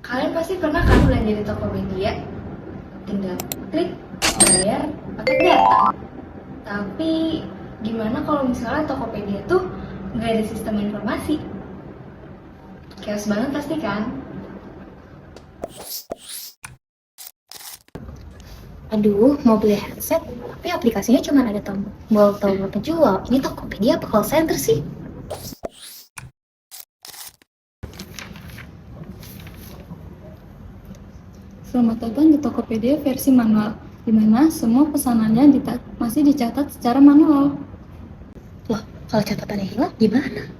Kalian pasti pernah kan belanja di Tokopedia? Tinggal klik, bayar, pakai data. Tapi gimana kalau misalnya Tokopedia tuh nggak ada sistem informasi? Chaos banget pasti kan? Aduh, mau beli headset, tapi aplikasinya cuma ada tombol penjual. Ini Tokopedia apa call center sih? Selamat datang di Tokopedia versi manual, di mana semua pesanannya masih dicatat secara manual. Loh, kalau catatannya hilang gimana?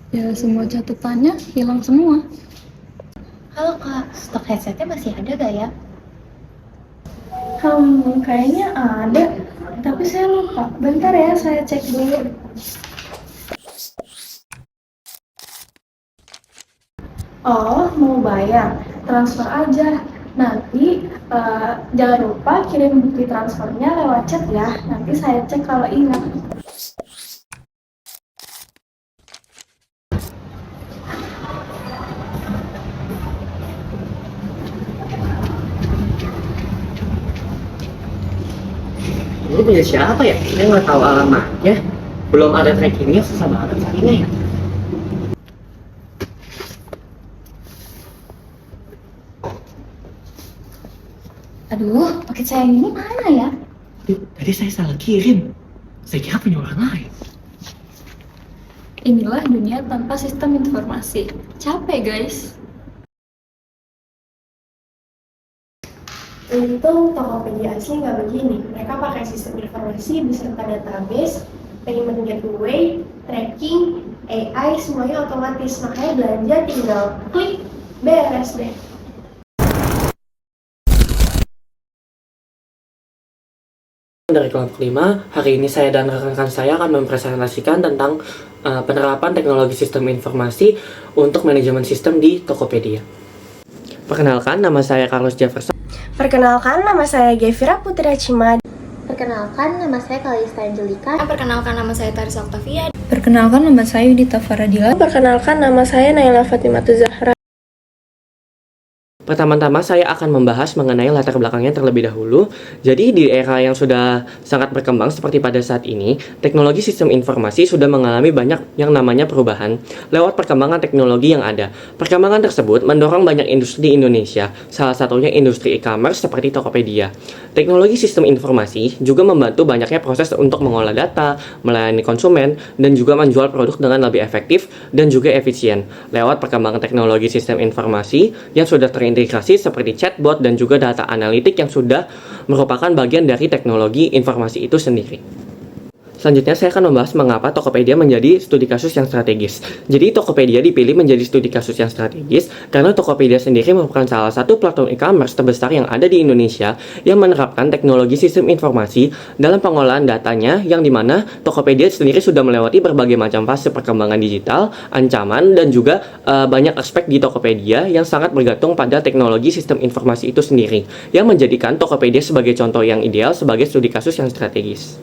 Ya, semua catatannya hilang semua. Halo kak, stok headsetnya masih ada gak ya? Kayaknya ada, tapi saya lupa. Bentar ya, saya cek dulu. Oh, mau bayar? Transfer aja. Nanti jangan lupa kirim bukti transfernya lewat chat ya. Nanti saya cek kalau ingat. Ini punya siapa ya? Saya nggak tahu alamatnya. Belum ada trackingnya, susah banget carinya ya. Aduh, paket saya ini mana ya? Tadi saya salah kirim. Saya kira punya orang lain. Inilah dunia tanpa sistem informasi. Capek guys. Untung Tokopedia asli nggak begini. Mereka pakai sistem informasi beserta database, payment gateway, tracking, AI, semuanya otomatis. Makanya belanja tinggal klik, beres deh. Dari kelompok 5, hari ini saya dan rekan-rekan saya akan mempresentasikan tentang penerapan teknologi sistem informasi untuk manajemen sistem di Tokopedia. Perkenalkan, nama saya Carlos Jefferson. Perkenalkan, nama saya Gevira Putra Cimad. Perkenalkan, nama saya Kalista Angelika. Perkenalkan nama saya Tarisa Octavia. Perkenalkan, nama saya Yudita Faradila. Perkenalkan, nama saya Naila Fatimatu Zahra. Pertama-tama saya akan membahas mengenai latar belakangnya terlebih dahulu. Jadi di era yang sudah sangat berkembang seperti pada saat ini, teknologi sistem informasi sudah mengalami banyak yang namanya perubahan lewat perkembangan teknologi yang ada. Perkembangan tersebut mendorong banyak industri di Indonesia, salah satunya industri e-commerce seperti Tokopedia. Teknologi sistem informasi juga membantu banyaknya proses untuk mengolah data, melayani konsumen, dan juga menjual produk dengan lebih efektif dan juga efisien lewat perkembangan teknologi sistem informasi yang sudah terintegrasi seperti chatbot dan juga data analitik yang sudah merupakan bagian dari teknologi informasi itu sendiri. Selanjutnya saya akan membahas mengapa Tokopedia menjadi studi kasus yang strategis. Jadi Tokopedia dipilih menjadi studi kasus yang strategis karena Tokopedia sendiri merupakan salah satu platform e-commerce terbesar yang ada di Indonesia yang menerapkan teknologi sistem informasi dalam pengolahan datanya, yang dimana Tokopedia sendiri sudah melewati berbagai macam fase perkembangan digital, ancaman, dan juga banyak aspek di Tokopedia yang sangat bergantung pada teknologi sistem informasi itu sendiri, yang menjadikan Tokopedia sebagai contoh yang ideal sebagai studi kasus yang strategis.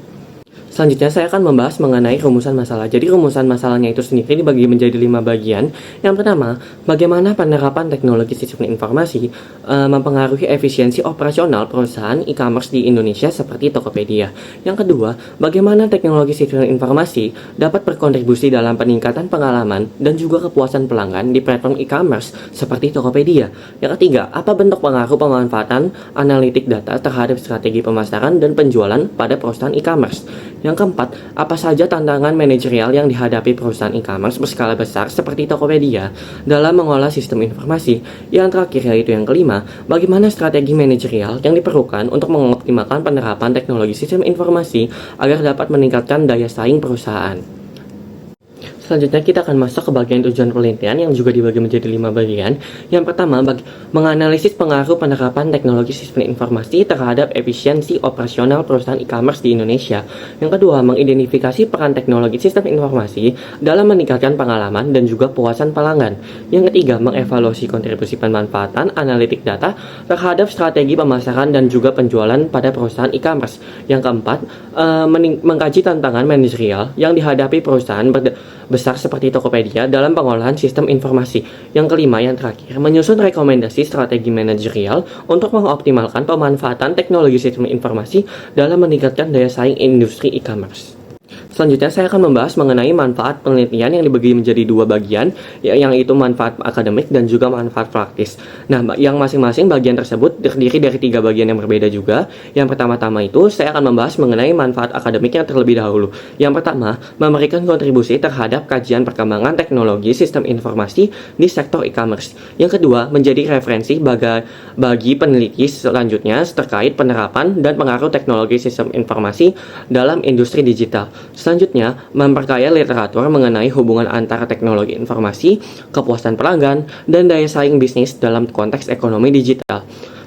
Selanjutnya saya akan membahas mengenai rumusan masalah. Jadi rumusan masalahnya itu sendiri dibagi menjadi 5 bagian. Yang pertama, bagaimana penerapan teknologi sistem informasi mempengaruhi efisiensi operasional perusahaan e-commerce di Indonesia seperti Tokopedia. Yang kedua, bagaimana teknologi sistem informasi dapat berkontribusi dalam peningkatan pengalaman dan juga kepuasan pelanggan di platform e-commerce seperti Tokopedia. Yang ketiga, apa bentuk pengaruh pemanfaatan analitik data terhadap strategi pemasaran dan penjualan pada perusahaan e-commerce. Yang keempat, apa saja tantangan manajerial yang dihadapi perusahaan e-commerce berskala besar seperti Tokopedia dalam mengolah sistem informasi. Yang terakhir yaitu yang kelima, bagaimana strategi manajerial yang diperlukan untuk mengoptimalkan penerapan teknologi sistem informasi agar dapat meningkatkan daya saing perusahaan. Selanjutnya kita akan masuk ke bagian tujuan penelitian yang juga dibagi menjadi 5 bagian. Yang pertama, menganalisis pengaruh penerapan teknologi sistem informasi terhadap efisiensi operasional perusahaan e-commerce di Indonesia. Yang kedua, mengidentifikasi peran teknologi sistem informasi dalam meningkatkan pengalaman dan juga puasan pelanggan. Yang ketiga, mengevaluasi kontribusi pemanfaatan analitik data terhadap strategi pemasaran dan juga penjualan pada perusahaan e-commerce. Yang keempat, mengkaji tantangan manajerial yang dihadapi perusahaan besar seperti Tokopedia dalam pengolahan sistem informasi. Yang kelima, yang terakhir, menyusun rekomendasi strategi manajerial untuk mengoptimalkan pemanfaatan teknologi sistem informasi dalam meningkatkan daya saing industri e-commerce. Selanjutnya saya akan membahas mengenai manfaat penelitian yang dibagi menjadi 2 bagian, yang itu manfaat akademik dan juga manfaat praktis. Nah, yang masing-masing bagian tersebut terdiri dari 3 bagian yang berbeda juga. Yang pertama-tama itu saya akan membahas mengenai manfaat akademik yang terlebih dahulu. Yang pertama, memberikan kontribusi terhadap kajian perkembangan teknologi sistem informasi di sektor e-commerce. Yang kedua, menjadi referensi bagi peneliti selanjutnya terkait penerapan dan pengaruh teknologi sistem informasi dalam industri digital. Selanjutnya, memperkaya literatur mengenai hubungan antara teknologi informasi, kepuasan pelanggan, dan daya saing bisnis dalam konteks ekonomi digital.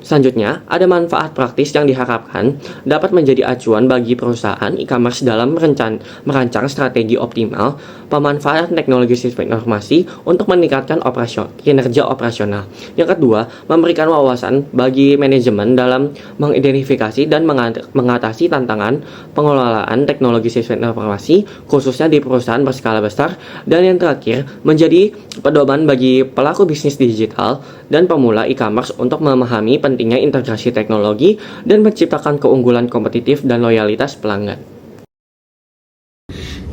Selanjutnya, ada manfaat praktis yang diharapkan dapat menjadi acuan bagi perusahaan e-commerce dalam merancang strategi optimal pemanfaatan teknologi sistem informasi untuk meningkatkan kinerja operasional. Yang kedua, memberikan wawasan bagi manajemen dalam mengidentifikasi dan mengatasi tantangan pengelolaan teknologi sistem informasi, khususnya di perusahaan berskala besar. Dan yang terakhir, menjadi pedoman bagi pelaku bisnis digital dan pemula e-commerce untuk memahami pentingnya integrasi teknologi dan menciptakan keunggulan kompetitif dan loyalitas pelanggan.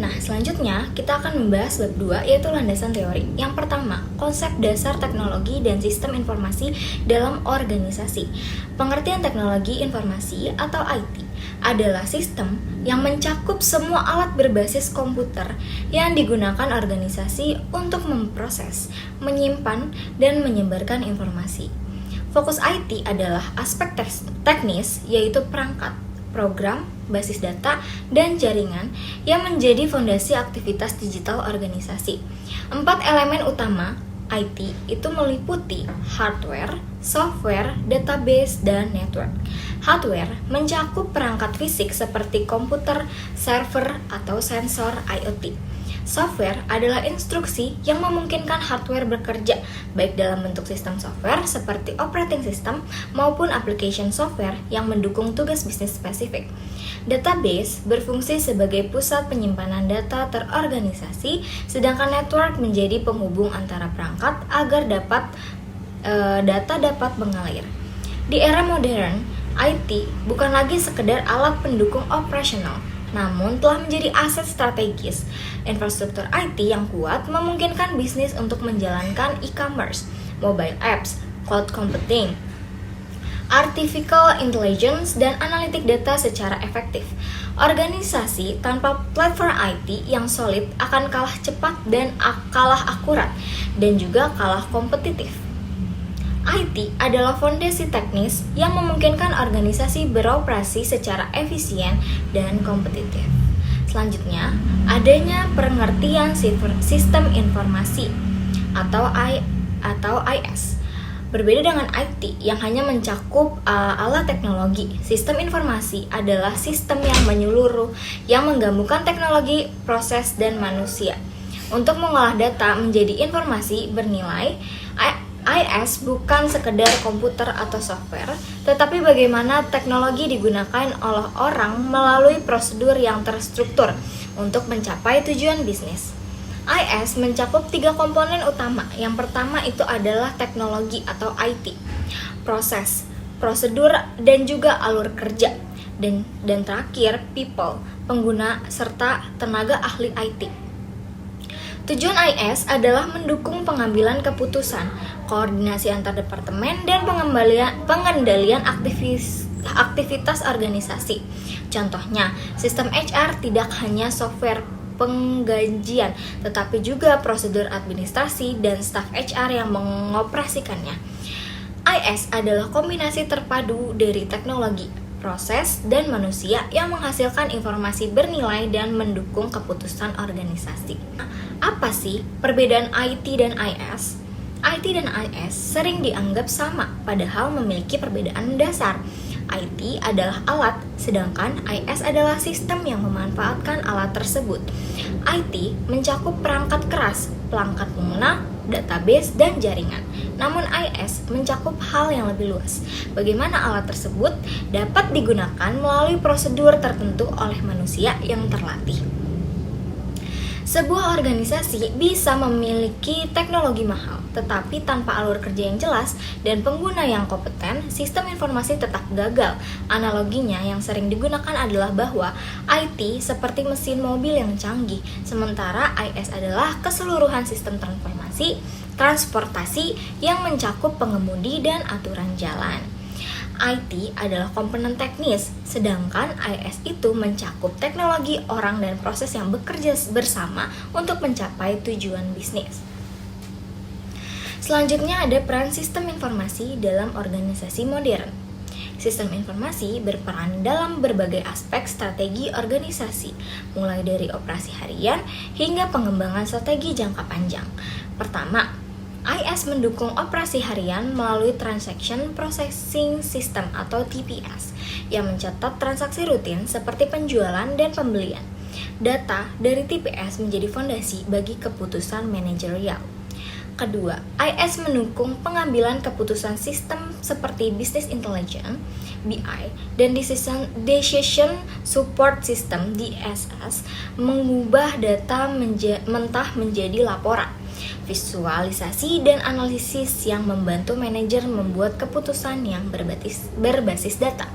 Nah, selanjutnya kita akan membahas bab 2, yaitu landasan teori. Yang pertama, konsep dasar teknologi dan sistem informasi dalam organisasi. Pengertian teknologi informasi atau IT adalah sistem yang mencakup semua alat berbasis komputer yang digunakan organisasi untuk memproses, menyimpan, dan menyebarkan informasi. Fokus IT adalah aspek teknis, yaitu perangkat, program, basis data, dan jaringan yang menjadi fondasi aktivitas digital organisasi. 4 elemen utama IT itu meliputi hardware, software, database, dan network. Hardware mencakup perangkat fisik seperti komputer, server, atau sensor IoT. Software adalah instruksi yang memungkinkan hardware bekerja, baik dalam bentuk sistem software seperti operating system maupun application software yang mendukung tugas bisnis spesifik. Database berfungsi sebagai pusat penyimpanan data terorganisasi, sedangkan network menjadi penghubung antara perangkat agar data dapat mengalir. Di era modern, IT bukan lagi sekedar alat pendukung operasional, namun telah menjadi aset strategis. Infrastruktur IT yang kuat memungkinkan bisnis untuk menjalankan e-commerce, mobile apps, cloud computing, artificial intelligence, dan analitik data secara efektif. Organisasi tanpa platform IT yang solid akan kalah cepat dan kalah akurat, dan juga kalah kompetitif. IT adalah fondasi teknis yang memungkinkan organisasi beroperasi secara efisien dan kompetitif. Selanjutnya, adanya pengertian sistem informasi atau IS. Berbeda dengan IT yang hanya mencakup alat teknologi, sistem informasi adalah sistem yang menyeluruh yang menggabungkan teknologi, proses, dan manusia. Untuk mengolah data menjadi informasi bernilai, IS bukan sekedar komputer atau software, tetapi bagaimana teknologi digunakan oleh orang melalui prosedur yang terstruktur untuk mencapai tujuan bisnis. IS mencakup 3 komponen utama. Yang pertama itu adalah teknologi atau IT, proses, prosedur, dan juga alur kerja. Dan terakhir, people, pengguna, serta tenaga ahli IT. Tujuan IS adalah mendukung pengambilan keputusan, koordinasi antar departemen, dan pengendalian aktivitas organisasi. Contohnya, sistem HR tidak hanya software penggajian, tetapi juga prosedur administrasi dan staf HR yang mengoperasikannya. IS adalah kombinasi terpadu dari teknologi, proses, dan manusia yang menghasilkan informasi bernilai dan mendukung keputusan organisasi. Apa sih perbedaan IT dan IS? IT dan IS sering dianggap sama, padahal memiliki perbedaan dasar. IT adalah alat, sedangkan IS adalah sistem yang memanfaatkan alat tersebut. IT mencakup perangkat keras, pelangkat pengguna, database, dan jaringan. Namun IS mencakup hal yang lebih luas. Bagaimana alat tersebut dapat digunakan melalui prosedur tertentu oleh manusia yang terlatih. Sebuah organisasi bisa memiliki teknologi mahal, tetapi tanpa alur kerja yang jelas dan pengguna yang kompeten, sistem informasi tetap gagal. Analoginya yang sering digunakan adalah bahwa IT seperti mesin mobil yang canggih, sementara IS adalah keseluruhan sistem transportasi yang mencakup pengemudi dan aturan jalan. IT adalah komponen teknis, sedangkan IS itu mencakup teknologi, orang, dan proses yang bekerja bersama untuk mencapai tujuan bisnis. Selanjutnya ada peran sistem informasi dalam organisasi modern. Sistem informasi berperan dalam berbagai aspek strategi organisasi, mulai dari operasi harian hingga pengembangan strategi jangka panjang. Pertama, IS mendukung operasi harian melalui Transaction Processing System atau TPS yang mencatat transaksi rutin seperti penjualan dan pembelian. Data dari TPS menjadi fondasi bagi keputusan manajerial. Kedua, IS mendukung pengambilan keputusan sistem seperti Business Intelligence (BI) dan Decision Support System (DSS), mengubah data mentah menjadi laporan, visualisasi, dan analisis yang membantu manajer membuat keputusan yang berbasis data.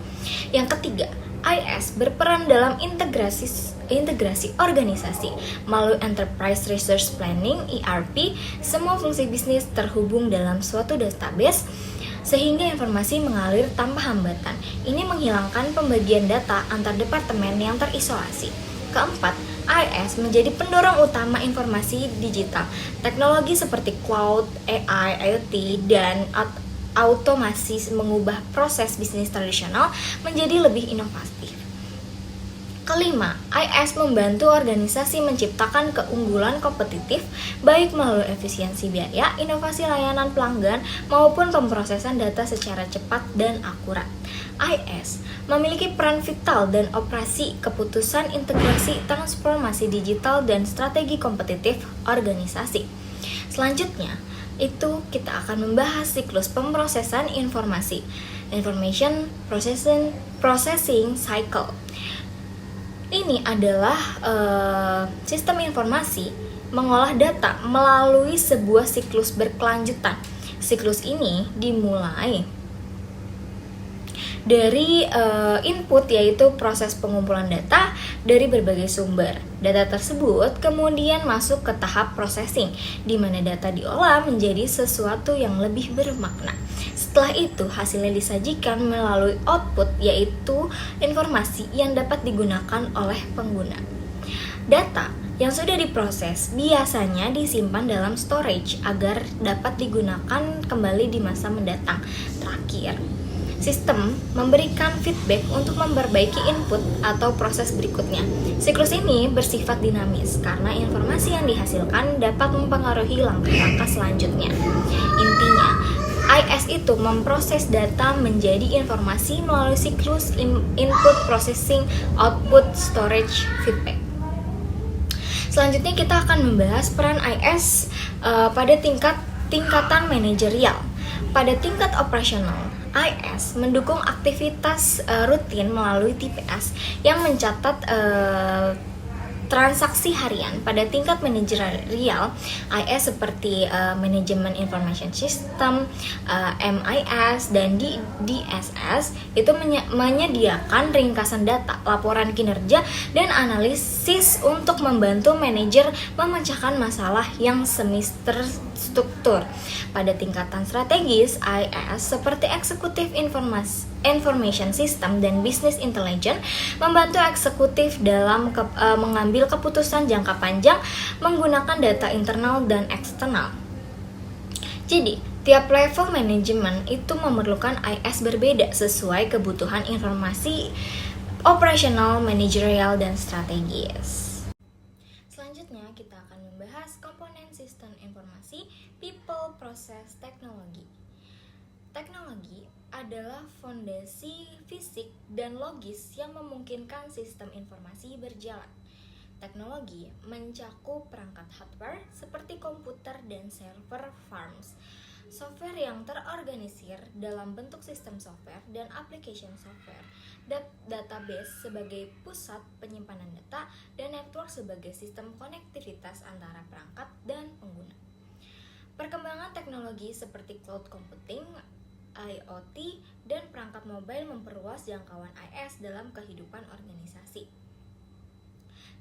Yang ketiga, IS berperan dalam integrasi organisasi melalui Enterprise Resource Planning (ERP). Semua fungsi bisnis terhubung dalam suatu database sehingga informasi mengalir tanpa hambatan. Ini menghilangkan pembagian data antar departemen yang terisolasi. Keempat, IS menjadi pendorong utama informasi digital. Teknologi seperti cloud, AI, IoT, dan automasi mengubah proses bisnis tradisional menjadi lebih inovatif. Kelima, IS membantu organisasi menciptakan keunggulan kompetitif baik melalui efisiensi biaya, inovasi layanan pelanggan, maupun pemrosesan data secara cepat dan akurat. IS memiliki peran vital dan operasi keputusan integrasi transformasi digital dan strategi kompetitif organisasi. Selanjutnya, itu kita akan membahas siklus pemrosesan informasi, Information Processing Cycle. Ini adalah sistem informasi mengolah data melalui sebuah siklus berkelanjutan. Siklus ini dimulai dari input, yaitu proses pengumpulan data dari berbagai sumber. Data tersebut kemudian masuk ke tahap processing, di mana data diolah menjadi sesuatu yang lebih bermakna. Setelah itu, hasilnya disajikan melalui output, yaitu informasi yang dapat digunakan oleh pengguna. Data yang sudah diproses biasanya disimpan dalam storage agar dapat digunakan kembali di masa mendatang. Terakhir, sistem memberikan feedback untuk memperbaiki input atau proses berikutnya. Siklus ini bersifat dinamis karena informasi yang dihasilkan dapat mempengaruhi langkah-langkah selanjutnya. Intinya, IS itu memproses data menjadi informasi melalui siklus input, processing, output, storage, feedback. Selanjutnya kita akan membahas peran IS pada tingkatan manajerial. Pada tingkat operasional, IS mendukung aktivitas rutin melalui TPS yang mencatat transaksi harian. Pada tingkat manajerial, IS seperti Management Information System, MIS, dan DSS itu menyediakan ringkasan data, laporan kinerja, dan analisis untuk membantu manajer memecahkan masalah yang semi terstruktur. Pada tingkatan strategis, IS seperti Executive Information System dan Business Intelligence membantu eksekutif dalam mengambil keputusan jangka panjang menggunakan data internal dan eksternal. Jadi, Tiap level manajemen itu memerlukan IS berbeda sesuai kebutuhan informasi operasional, manajerial, dan strategis. Selanjutnya kita akan membahas komponen sistem informasi, people, proses, teknologi. Teknologi adalah fondasi fisik dan logis yang memungkinkan sistem informasi berjalan. Teknologi mencakup perangkat hardware seperti komputer dan server farms, software yang terorganisir dalam bentuk sistem software dan application software, database sebagai pusat penyimpanan data, dan network sebagai sistem konektivitas antara perangkat dan pengguna. Perkembangan teknologi seperti cloud computing, IoT, dan perangkat mobile memperluas jangkauan IS dalam kehidupan organisasi.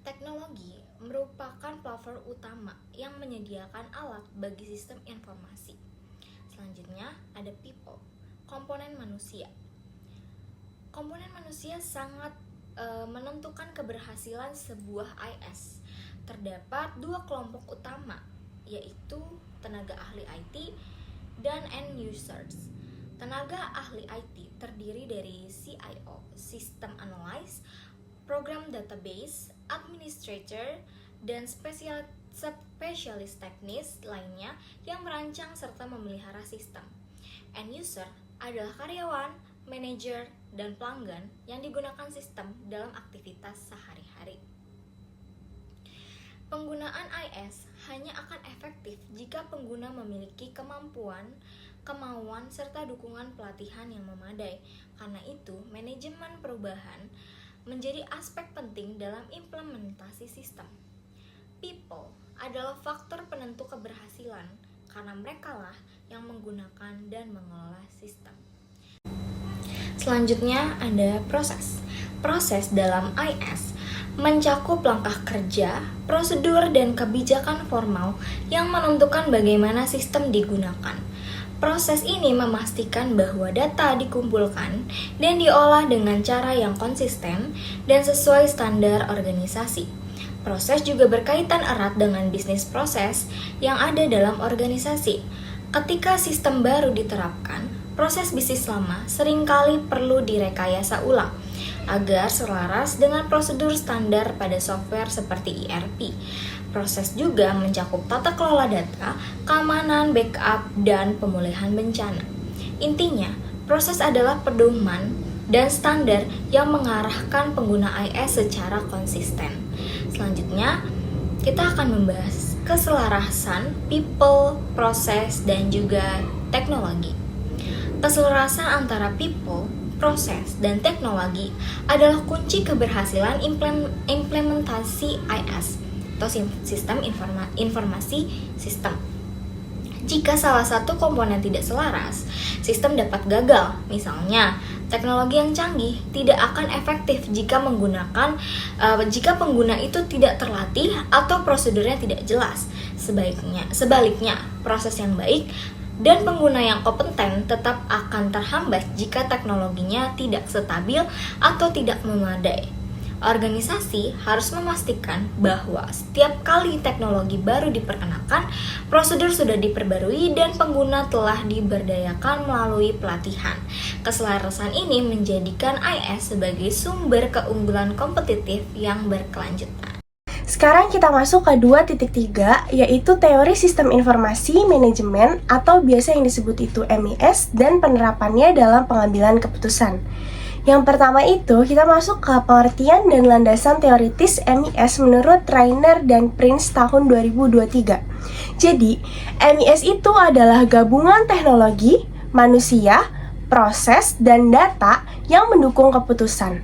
Teknologi merupakan platform utama yang menyediakan alat bagi sistem informasi. Selanjutnya ada people, komponen manusia. Komponen manusia sangat menentukan keberhasilan sebuah IS. Terdapat dua kelompok utama, yaitu tenaga ahli IT dan end users. Tenaga ahli IT terdiri dari CIO, System Analyst, Program Database, Administrator, dan spesialis teknis lainnya yang merancang serta memelihara sistem. End user adalah karyawan, manajer, dan pelanggan yang digunakan sistem dalam aktivitas sehari-hari. Penggunaan IS hanya akan efektif jika pengguna memiliki kemauan, serta dukungan pelatihan yang memadai. Karena itu, manajemen perubahan menjadi aspek penting dalam implementasi sistem. People adalah faktor penentu keberhasilan karena merekalah yang menggunakan dan mengelola sistem. Selanjutnya ada proses. Proses dalam IS mencakup langkah kerja, prosedur, dan kebijakan formal yang menentukan bagaimana sistem digunakan. Proses ini memastikan bahwa data dikumpulkan dan diolah dengan cara yang konsisten dan sesuai standar organisasi. Proses juga berkaitan erat dengan bisnis proses yang ada dalam organisasi. Ketika sistem baru diterapkan, proses bisnis lama seringkali perlu direkayasa ulang agar selaras dengan prosedur standar pada software seperti ERP. Proses juga mencakup tata kelola data, keamanan, backup, dan pemulihan bencana. Intinya, proses adalah pedoman dan standar yang mengarahkan pengguna IS secara konsisten. Selanjutnya, kita akan membahas keselarasan people, proses, dan juga teknologi. Keselarasan antara people, proses, dan teknologi adalah kunci keberhasilan implementasi IS atau sistem informasi sistem. Jika salah satu komponen tidak selaras, sistem dapat gagal. Misalnya, teknologi yang canggih tidak akan efektif jika pengguna itu tidak terlatih atau prosedurnya tidak jelas. Sebaliknya, proses yang baik dan pengguna yang kompeten tetap akan terhambat jika teknologinya tidak stabil atau tidak memadai. Organisasi harus memastikan bahwa setiap kali teknologi baru diperkenalkan, prosedur sudah diperbarui dan pengguna telah diberdayakan melalui pelatihan. Keselarasan ini menjadikan IS sebagai sumber keunggulan kompetitif yang berkelanjutan. Sekarang kita masuk ke 2.3, yaitu teori sistem informasi manajemen atau biasa yang disebut itu MIS dan penerapannya dalam pengambilan keputusan. Yang pertama itu, kita masuk ke pengertian dan landasan teoritis MIS menurut Rainer dan Prince tahun 2023. Jadi, MIS itu adalah gabungan teknologi, manusia, proses, dan data yang mendukung keputusan.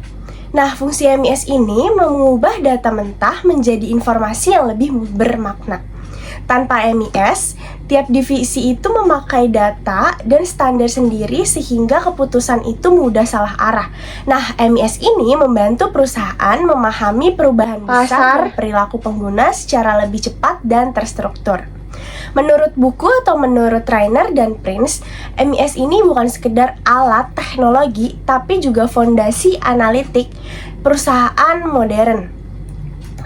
Nah, fungsi MIS ini mengubah data mentah menjadi informasi yang lebih bermakna. Tanpa MIS, tiap divisi itu memakai data dan standar sendiri sehingga keputusan itu mudah salah arah. Nah, MIS ini membantu perusahaan memahami perubahan besar dan perilaku pengguna secara lebih cepat dan terstruktur. Menurut buku atau menurut Rainer dan Prince, MIS ini bukan sekedar alat teknologi, tapi juga fondasi analitik perusahaan modern.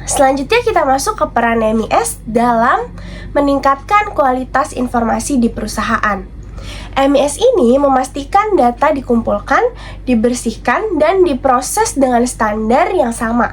Selanjutnya kita masuk ke peran MIS dalam meningkatkan kualitas informasi di perusahaan. MES ini memastikan data dikumpulkan, dibersihkan, dan diproses dengan standar yang sama.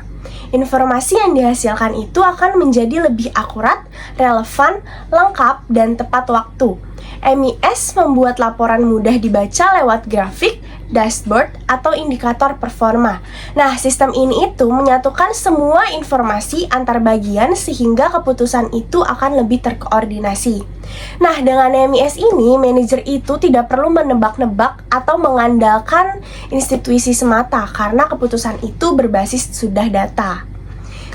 Informasi yang dihasilkan itu akan menjadi lebih akurat, relevan, lengkap, dan tepat waktu. MES membuat laporan mudah dibaca lewat grafik, dashboard, atau indikator performa. Nah, sistem ini itu menyatukan semua informasi antar bagian sehingga keputusan itu akan lebih terkoordinasi. Nah, dengan MES ini, manajer itu tidak perlu menebak-nebak atau mengandalkan institusi semata karena keputusan itu berbasis sudah data.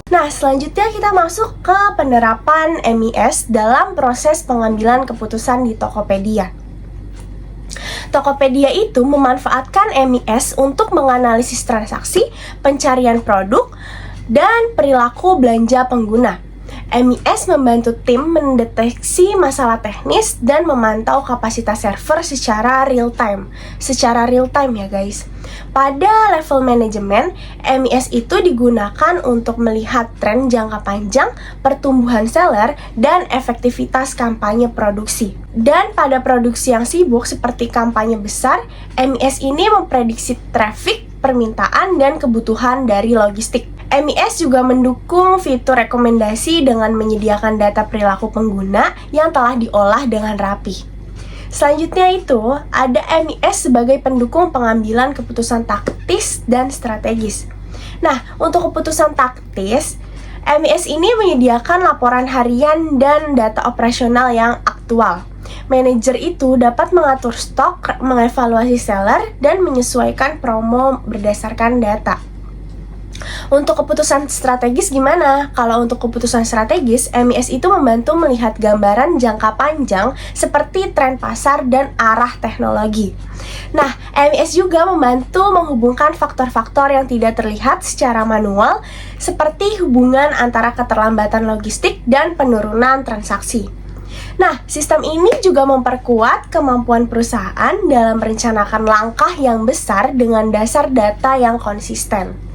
Nah, selanjutnya kita masuk ke penerapan MES dalam proses pengambilan keputusan di Tokopedia. Tokopedia itu memanfaatkan MES untuk menganalisis transaksi, pencarian produk, dan perilaku belanja pengguna. MES membantu tim mendeteksi masalah teknis dan memantau kapasitas server secara real time. Secara real time ya guys. Pada level manajemen, MES itu digunakan untuk melihat tren jangka panjang, pertumbuhan seller, dan efektivitas kampanye produksi. Dan pada produksi yang sibuk seperti kampanye besar, MES ini memprediksi traffic, permintaan, dan kebutuhan dari logistik. MES juga mendukung fitur rekomendasi dengan menyediakan data perilaku pengguna yang telah diolah dengan rapi. Selanjutnya itu, ada MES sebagai pendukung pengambilan keputusan taktis dan strategis. Nah, untuk keputusan taktis, MES ini menyediakan laporan harian dan data operasional yang aktual. Manajer itu dapat mengatur stok, mengevaluasi seller, dan menyesuaikan promo berdasarkan data. Untuk keputusan strategis gimana? Kalau untuk keputusan strategis, MES itu membantu melihat gambaran jangka panjang seperti tren pasar dan arah teknologi. Nah, MES juga membantu menghubungkan faktor-faktor yang tidak terlihat secara manual seperti hubungan antara keterlambatan logistik dan penurunan transaksi. Nah, sistem ini juga memperkuat kemampuan perusahaan dalam merencanakan langkah yang besar dengan dasar data yang konsisten.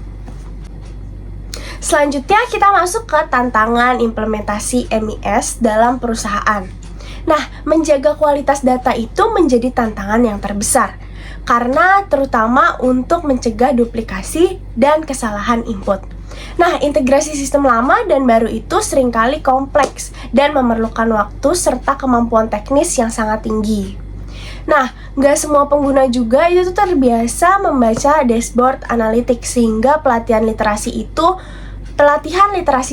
Selanjutnya kita masuk ke tantangan implementasi MES dalam perusahaan. Nah, menjaga kualitas data itu menjadi tantangan yang terbesar karena terutama untuk mencegah duplikasi dan kesalahan input. Nah, integrasi sistem lama dan baru itu seringkali kompleks dan memerlukan waktu serta kemampuan teknis yang sangat tinggi. Nah, nggak semua pengguna juga itu terbiasa membaca dashboard analitik sehingga pelatihan literasi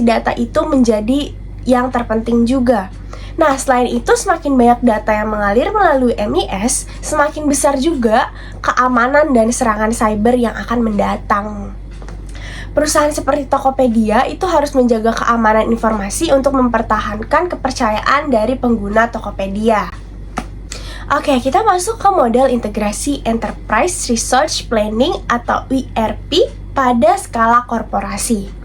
data itu menjadi yang terpenting juga. Nah, selain itu semakin banyak data yang mengalir melalui MES, semakin besar juga keamanan dan serangan cyber yang akan mendatang. Perusahaan seperti Tokopedia itu harus menjaga keamanan informasi untuk mempertahankan kepercayaan dari pengguna Tokopedia. Oke, kita masuk ke model integrasi Enterprise Resource Planning atau ERP pada skala korporasi.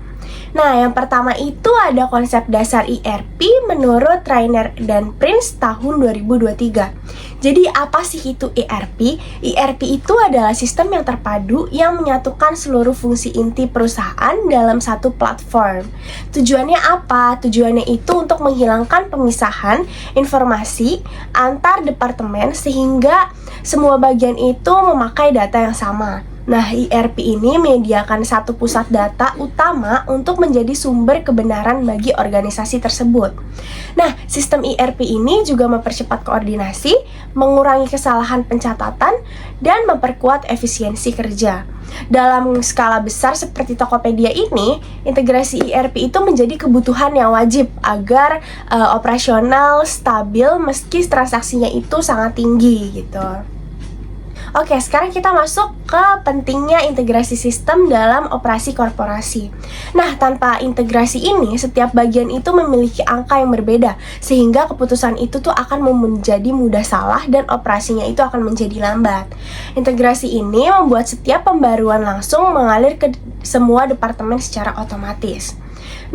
Nah, yang pertama itu ada konsep dasar ERP menurut Rainer dan Prince tahun 2023. Jadi apa sih itu ERP? ERP itu adalah sistem yang terpadu yang menyatukan seluruh fungsi inti perusahaan dalam satu platform. Tujuannya apa? Tujuannya itu untuk menghilangkan pemisahan informasi antar departemen sehingga semua bagian itu memakai data yang sama. Nah, ERP ini menyediakan satu pusat data utama untuk menjadi sumber kebenaran bagi organisasi tersebut. Nah, sistem ERP ini juga mempercepat koordinasi, mengurangi kesalahan pencatatan, dan memperkuat efisiensi kerja. Dalam skala besar seperti Tokopedia ini, integrasi ERP itu menjadi kebutuhan yang wajib agar operasional stabil meski transaksinya itu sangat tinggi gitu. Oke, sekarang kita masuk ke pentingnya integrasi sistem dalam operasi korporasi. Nah, tanpa integrasi ini, setiap bagian itu memiliki angka yang berbeda, sehingga keputusan itu tuh akan menjadi mudah salah dan operasinya itu akan menjadi lambat. Integrasi ini membuat setiap pembaruan langsung mengalir ke semua departemen secara otomatis.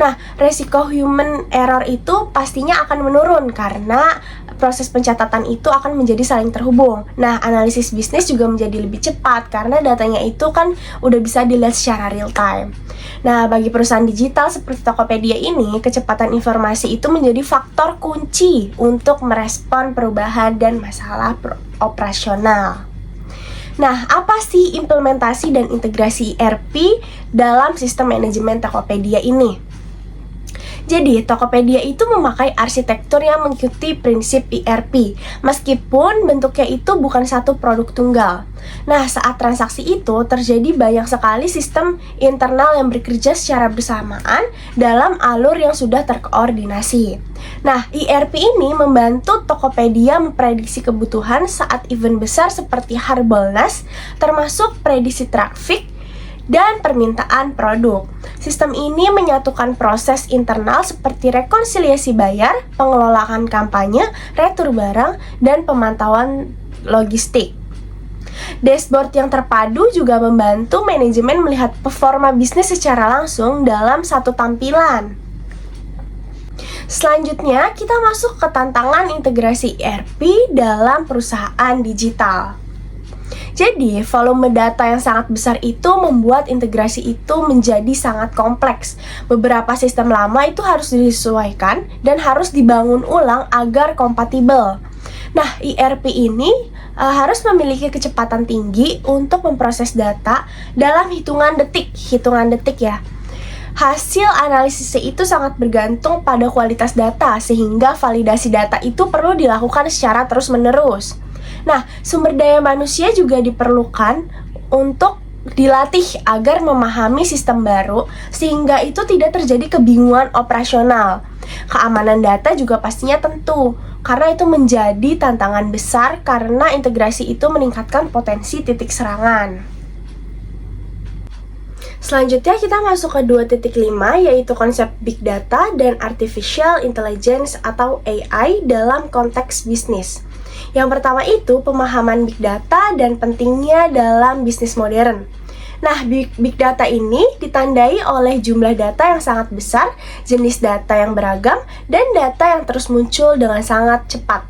Nah, resiko human error itu pastinya akan menurun karena proses pencatatan itu akan menjadi saling terhubung. Nah, analisis bisnis juga menjadi lebih cepat karena datanya itu kan udah bisa dilihat secara real time. Nah, bagi perusahaan digital seperti Tokopedia ini, kecepatan informasi itu menjadi faktor kunci untuk merespon perubahan dan masalah operasional. Nah, apa sih implementasi dan integrasi ERP dalam sistem manajemen Tokopedia ini? Jadi, Tokopedia itu memakai arsitektur yang mengikuti prinsip ERP, meskipun bentuknya itu bukan satu produk tunggal. Nah, saat transaksi itu terjadi banyak sekali sistem internal yang bekerja secara bersamaan dalam alur yang sudah terkoordinasi. Nah, ERP ini membantu Tokopedia memprediksi kebutuhan saat event besar seperti Harbolnas, termasuk prediksi trafik dan permintaan produk. Sistem ini menyatukan proses internal seperti rekonsiliasi bayar, pengelolaan kampanye, retur barang, dan pemantauan logistik. Dashboard yang terpadu juga membantu manajemen melihat performa bisnis secara langsung dalam satu tampilan. Selanjutnya, kita masuk ke tantangan integrasi ERP dalam perusahaan digital. Jadi, volume data yang sangat besar itu membuat integrasi itu menjadi sangat kompleks. Beberapa sistem lama itu harus disesuaikan dan harus dibangun ulang agar kompatibel. Nah, ERP ini harus memiliki kecepatan tinggi untuk memproses data dalam hitungan detik ya. Hasil analisisnya itu sangat bergantung pada kualitas data, sehingga validasi data itu perlu dilakukan secara terus-menerus. Nah, sumber daya manusia juga diperlukan untuk dilatih agar memahami sistem baru, sehingga itu tidak terjadi kebingungan operasional. Keamanan data juga pastinya tentu, karena itu menjadi tantangan besar karena integrasi itu meningkatkan potensi titik serangan. Selanjutnya kita masuk ke 2.5, yaitu konsep Big Data dan Artificial Intelligence atau AI dalam konteks bisnis. Yang pertama itu pemahaman Big Data dan pentingnya dalam bisnis modern. Nah, Big Data ini ditandai oleh jumlah data yang sangat besar, jenis data yang beragam, dan data yang terus muncul dengan sangat cepat.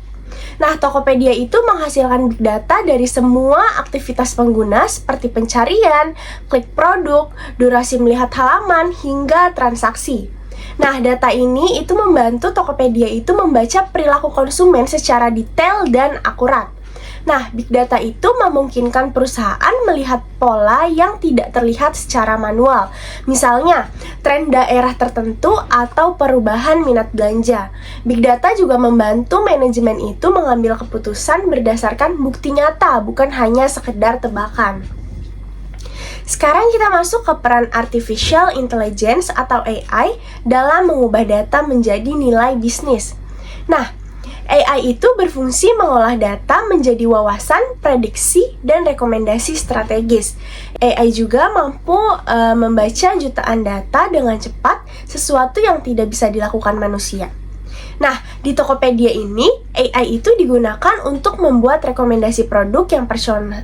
Nah, Tokopedia itu menghasilkan Big Data dari semua aktivitas pengguna seperti pencarian, klik produk, durasi melihat halaman, hingga transaksi. Nah, data ini itu membantu Tokopedia itu membaca perilaku konsumen secara detail dan akurat. Nah, Big Data itu memungkinkan perusahaan melihat pola yang tidak terlihat secara manual. Misalnya, tren daerah tertentu atau perubahan minat belanja. Big Data juga membantu manajemen itu mengambil keputusan berdasarkan bukti nyata, bukan hanya sekedar tebakan. Sekarang kita masuk ke peran Artificial Intelligence atau AI dalam mengubah data menjadi nilai bisnis. Nah, AI itu berfungsi mengolah data menjadi wawasan, prediksi, dan rekomendasi strategis. AI juga mampu membaca jutaan data dengan cepat, sesuatu yang tidak bisa dilakukan manusia. Nah, di Tokopedia ini, AI itu digunakan untuk membuat rekomendasi produk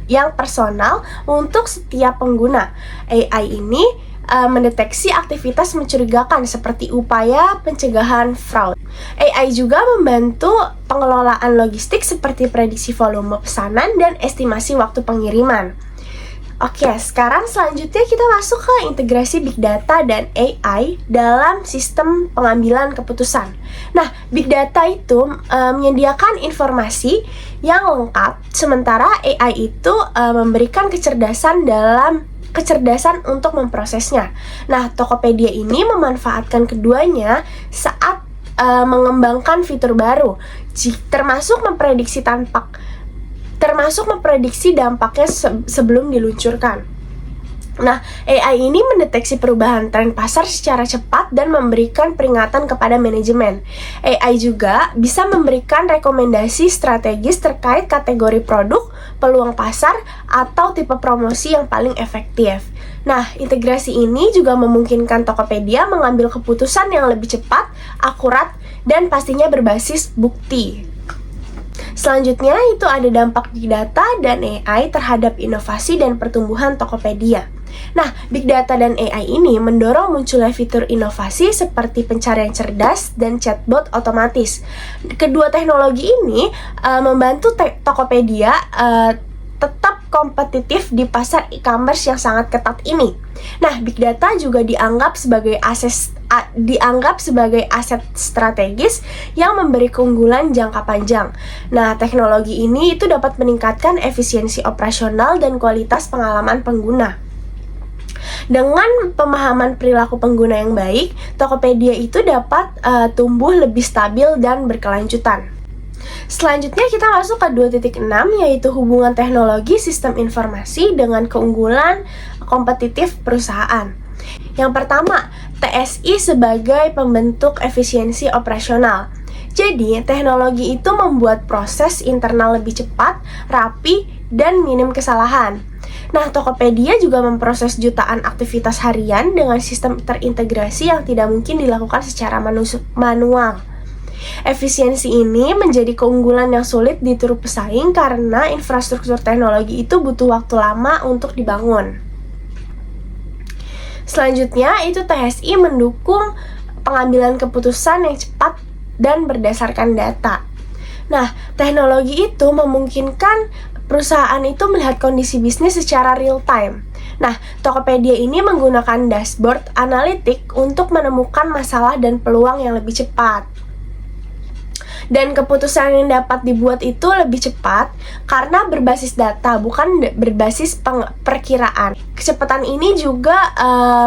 yang personal untuk setiap pengguna. AI ini mendeteksi aktivitas mencurigakan seperti upaya pencegahan fraud. AI juga membantu pengelolaan logistik seperti prediksi volume pesanan dan estimasi waktu pengiriman. Oke, sekarang selanjutnya kita masuk ke integrasi Big Data dan AI dalam sistem pengambilan keputusan. Nah, Big Data itu menyediakan informasi yang lengkap, sementara AI itu memberikan kecerdasan untuk memprosesnya. Nah, Tokopedia ini memanfaatkan keduanya saat mengembangkan fitur baru, termasuk memprediksi dampaknya sebelum diluncurkan. Nah, AI ini mendeteksi perubahan tren pasar secara cepat dan memberikan peringatan kepada manajemen. AI juga bisa memberikan rekomendasi strategis terkait kategori produk, peluang pasar, atau tipe promosi yang paling efektif. Nah, integrasi ini juga memungkinkan Tokopedia mengambil keputusan yang lebih cepat, akurat, dan pastinya berbasis bukti. Selanjutnya itu ada dampak Big Data dan AI terhadap inovasi dan pertumbuhan Tokopedia. Nah, Big Data dan AI ini mendorong munculnya fitur inovasi seperti pencarian cerdas dan chatbot otomatis. Kedua teknologi ini membantu Tokopedia tetap kompetitif di pasar e-commerce yang sangat ketat ini. Nah, big data juga dianggap sebagai aset strategis yang memberi keunggulan jangka panjang. Nah, teknologi ini itu dapat meningkatkan efisiensi operasional dan kualitas pengalaman pengguna. Dengan pemahaman perilaku pengguna yang baik, Tokopedia itu dapat tumbuh lebih stabil dan berkelanjutan. Selanjutnya kita masuk ke 2.6, yaitu hubungan teknologi sistem informasi dengan keunggulan kompetitif perusahaan. Yang pertama, TSI sebagai pembentuk efisiensi operasional. Jadi, teknologi itu membuat proses internal lebih cepat, rapi, dan minim kesalahan. Nah, Tokopedia juga memproses jutaan aktivitas harian dengan sistem terintegrasi yang tidak mungkin dilakukan secara manual. Efisiensi ini menjadi keunggulan yang sulit ditiru pesaing karena infrastruktur teknologi itu butuh waktu lama untuk dibangun. Selanjutnya, itu TSI mendukung pengambilan keputusan yang cepat dan berdasarkan data. Nah, teknologi itu memungkinkan perusahaan itu melihat kondisi bisnis secara real time. Nah, Tokopedia ini menggunakan dashboard analitik untuk menemukan masalah dan peluang yang lebih cepat. Dan keputusan yang dapat dibuat itu lebih cepat karena berbasis data, bukan berbasis perkiraan. Kecepatan ini juga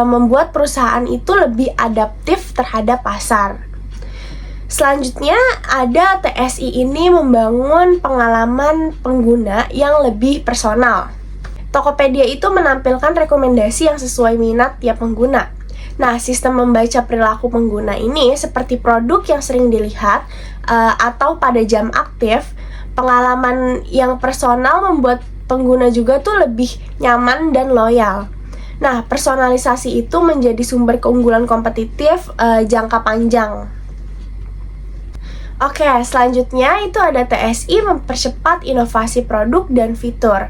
membuat perusahaan itu lebih adaptif terhadap pasar. Selanjutnya, ada TSI ini membangun pengalaman pengguna yang lebih personal. Tokopedia itu menampilkan rekomendasi yang sesuai minat tiap pengguna. Nah, sistem membaca perilaku pengguna ini seperti produk yang sering dilihat atau pada jam aktif, pengalaman yang personal membuat pengguna juga tuh lebih nyaman dan loyal. Nah, personalisasi itu menjadi sumber keunggulan kompetitif jangka panjang. Oke, selanjutnya itu ada TSI mempercepat inovasi produk dan fitur.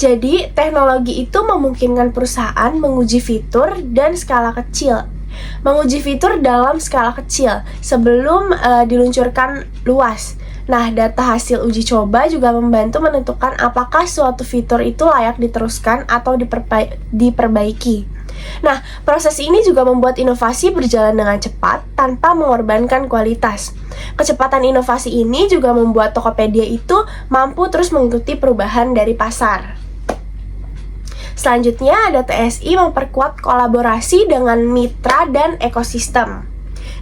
Jadi, teknologi itu memungkinkan perusahaan menguji fitur dan skala kecil. Menguji fitur dalam skala kecil sebelum diluncurkan luas. Nah, data hasil uji coba juga membantu menentukan apakah suatu fitur itu layak diteruskan atau diperbaiki. Nah, proses ini juga membuat inovasi berjalan dengan cepat tanpa mengorbankan kualitas. Kecepatan inovasi ini juga membuat Tokopedia itu mampu terus mengikuti perubahan dari pasar. Selanjutnya ada TSI memperkuat kolaborasi dengan mitra dan ekosistem.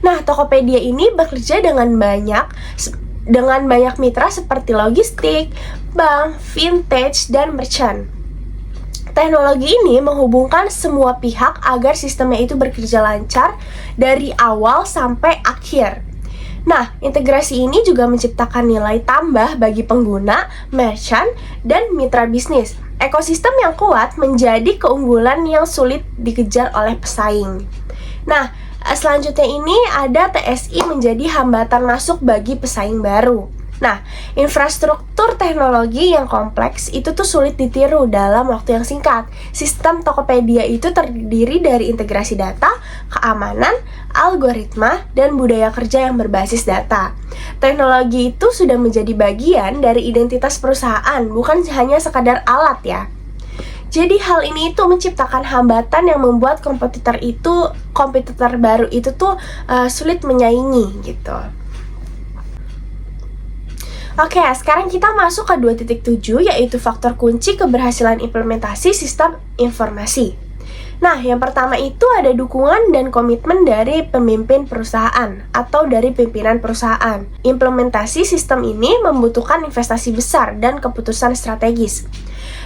Nah, Tokopedia ini bekerja dengan banyak mitra seperti logistik, bank, vintage, dan merchant. Teknologi ini menghubungkan semua pihak agar sistemnya itu bekerja lancar dari awal sampai akhir. Nah, integrasi ini juga menciptakan nilai tambah bagi pengguna, merchant, dan mitra bisnis. Ekosistem yang kuat menjadi keunggulan yang sulit dikejar oleh pesaing. Nah, selanjutnya ini ada TSI menjadi hambatan masuk bagi pesaing baru. Nah, infrastruktur teknologi yang kompleks itu tuh sulit ditiru dalam waktu yang singkat. Sistem Tokopedia itu terdiri dari integrasi data, keamanan, algoritma, dan budaya kerja yang berbasis data. Teknologi itu sudah menjadi bagian dari identitas perusahaan, bukan hanya sekadar alat ya. Jadi hal ini itu menciptakan hambatan yang membuat kompetitor baru itu tuh sulit menyaingi gitu. Oke, sekarang kita masuk ke 2.7, yaitu faktor kunci keberhasilan implementasi sistem informasi. Nah, yang pertama itu ada dukungan dan komitmen dari pemimpin perusahaan atau dari pimpinan perusahaan. Implementasi sistem ini membutuhkan investasi besar dan keputusan strategis.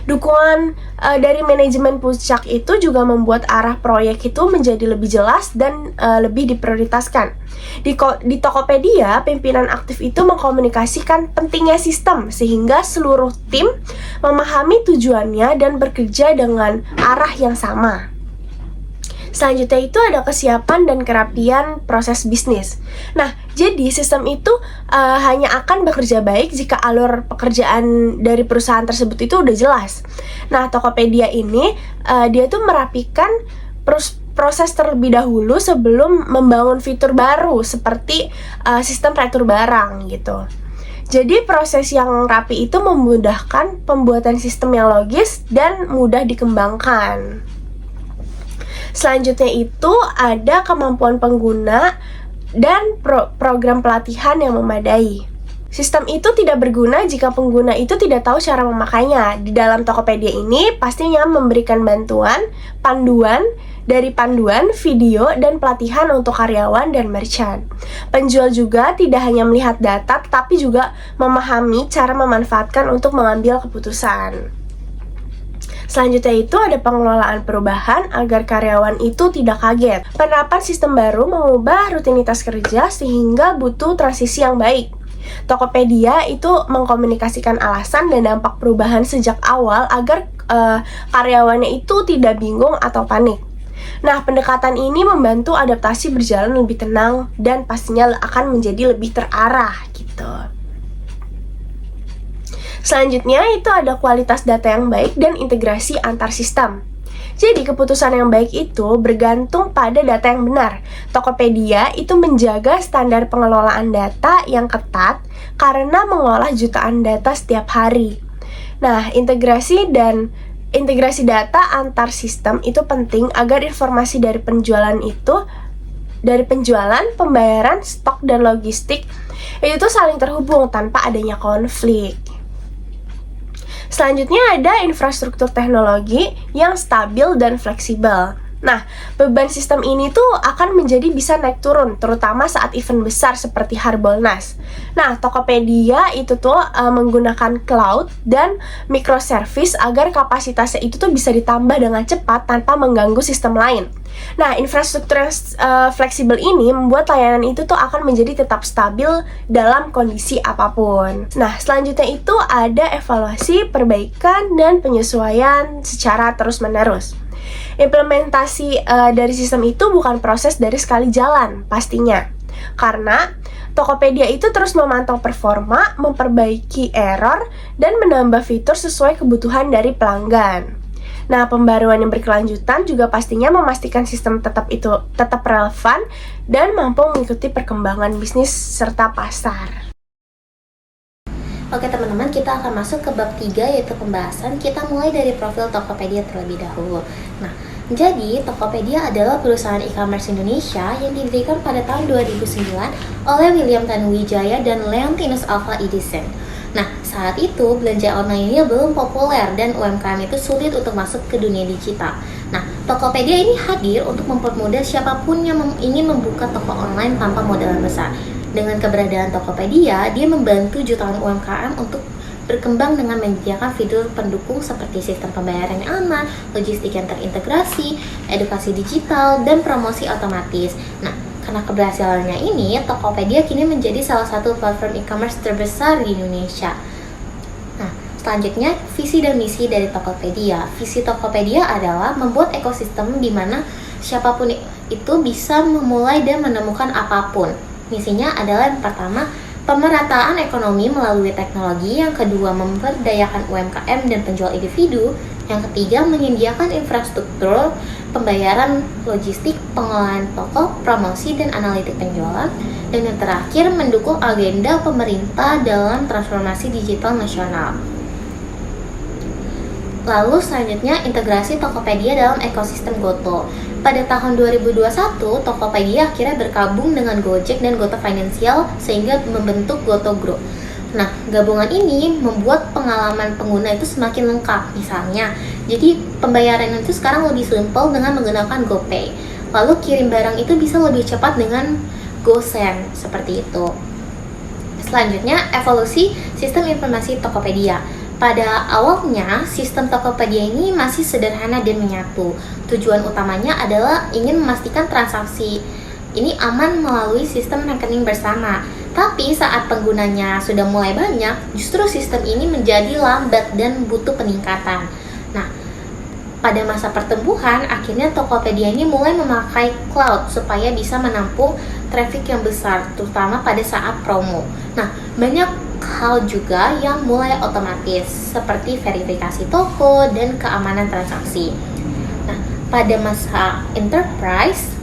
Dukungan dari manajemen puncak itu juga membuat arah proyek itu menjadi lebih jelas dan lebih diprioritaskan. Di Tokopedia, pimpinan aktif itu mengkomunikasikan pentingnya sistem sehingga seluruh tim memahami tujuannya dan bekerja dengan arah yang sama. Selanjutnya itu ada kesiapan dan kerapian proses bisnis. Nah, jadi sistem itu hanya akan bekerja baik jika alur pekerjaan dari perusahaan tersebut itu udah jelas. Nah, Tokopedia ini dia tuh merapikan proses terlebih dahulu sebelum membangun fitur baru seperti sistem retur barang gitu. Jadi proses yang rapi itu memudahkan pembuatan sistem yang logis dan mudah dikembangkan. Selanjutnya itu ada kemampuan pengguna dan program pelatihan yang memadai. Sistem itu tidak berguna jika pengguna itu tidak tahu cara memakainya. Di dalam Tokopedia ini pastinya memberikan panduan, video, dan pelatihan untuk karyawan dan merchant. Penjual juga tidak hanya melihat data, tetapi juga memahami cara memanfaatkan untuk mengambil keputusan. Selanjutnya itu ada pengelolaan perubahan agar karyawan itu tidak kaget. Penerapan sistem baru mengubah rutinitas kerja sehingga butuh transisi yang baik. Tokopedia itu mengkomunikasikan alasan dan dampak perubahan sejak awal agar karyawannya itu tidak bingung atau panik. Nah, pendekatan ini membantu adaptasi berjalan lebih tenang dan pastinya akan menjadi lebih terarah gitu. Selanjutnya itu ada kualitas data yang baik dan integrasi antar sistem. Jadi keputusan yang baik itu bergantung pada data yang benar. Tokopedia itu menjaga standar pengelolaan data yang ketat karena mengolah jutaan data setiap hari. Nah, integrasi data antar sistem itu penting agar informasi dari penjualan, pembayaran, stok, dan logistik itu saling terhubung tanpa adanya konflik. Selanjutnya ada infrastruktur teknologi yang stabil dan fleksibel. Nah, beban sistem ini tuh akan menjadi bisa naik turun, terutama saat event besar seperti Harbolnas. Nah, Tokopedia itu tuh menggunakan cloud dan microservice agar kapasitasnya itu tuh bisa ditambah dengan cepat tanpa mengganggu sistem lain. Nah, infrastruktur yang fleksibel ini membuat layanan itu tuh akan menjadi tetap stabil dalam kondisi apapun. Nah, selanjutnya itu ada evaluasi, perbaikan, dan penyesuaian secara terus-menerus. Implementasi dari sistem itu bukan proses dari sekali jalan pastinya, karena Tokopedia itu terus memantau performa, memperbaiki error, dan menambah fitur sesuai kebutuhan dari pelanggan. Nah, pembaruan yang berkelanjutan juga pastinya memastikan sistem tetap relevan dan mampu mengikuti perkembangan bisnis serta pasar. Oke teman-teman, kita akan masuk ke bab 3 yaitu pembahasan. Kita mulai dari profil Tokopedia terlebih dahulu. Nah, jadi Tokopedia adalah perusahaan e-commerce Indonesia yang didirikan pada tahun 2009 oleh William Tanuwijaya dan Leontinus Alva Edison. Nah, saat itu belanja online ini belum populer dan UMKM itu sulit untuk masuk ke dunia digital. Nah, Tokopedia ini hadir untuk mempermudah siapapun yang ingin membuka toko online tanpa modal besar. Dengan keberadaan Tokopedia, dia membantu jutaan UMKM untuk berkembang dengan menyediakan fitur pendukung seperti sistem pembayaran yang aman, logistik yang terintegrasi, edukasi digital, dan promosi otomatis. Nah, karena keberhasilannya ini, Tokopedia kini menjadi salah satu platform e-commerce terbesar di Indonesia. Nah, selanjutnya, visi dan misi dari Tokopedia. Visi Tokopedia adalah membuat ekosistem di mana siapapun itu bisa memulai dan menemukan apapun. Misinya adalah yang pertama, pemerataan ekonomi melalui teknologi, yang kedua, memberdayakan UMKM dan penjual individu, yang ketiga, menyediakan infrastruktur, pembayaran, logistik, pengelolaan toko, promosi, dan analitik penjualan, dan yang terakhir, mendukung agenda pemerintah dalam transformasi digital nasional. Lalu selanjutnya, integrasi Tokopedia dalam ekosistem GoTo. Pada tahun 2021, Tokopedia akhirnya bergabung dengan Gojek dan Goto Financial sehingga membentuk GoTo Group. Nah, gabungan ini membuat pengalaman pengguna itu semakin lengkap. Misalnya, jadi pembayaran itu sekarang lebih simpel dengan menggunakan GoPay. Lalu kirim barang itu bisa lebih cepat dengan GoSend, seperti itu. Selanjutnya, evolusi sistem informasi Tokopedia. Pada awalnya, sistem Tokopedia ini masih sederhana dan menyatu. Tujuan utamanya adalah ingin memastikan transaksi ini aman melalui sistem rekening bersama. Tapi saat penggunanya sudah mulai banyak, justru sistem ini menjadi lambat dan butuh peningkatan. Nah, pada masa pertumbuhan, akhirnya Tokopedia ini mulai memakai cloud supaya bisa menampung traffic yang besar, terutama pada saat promo. Nah, banyak hal juga yang mulai otomatis, seperti verifikasi toko dan keamanan transaksi. Nah, pada masa enterprise,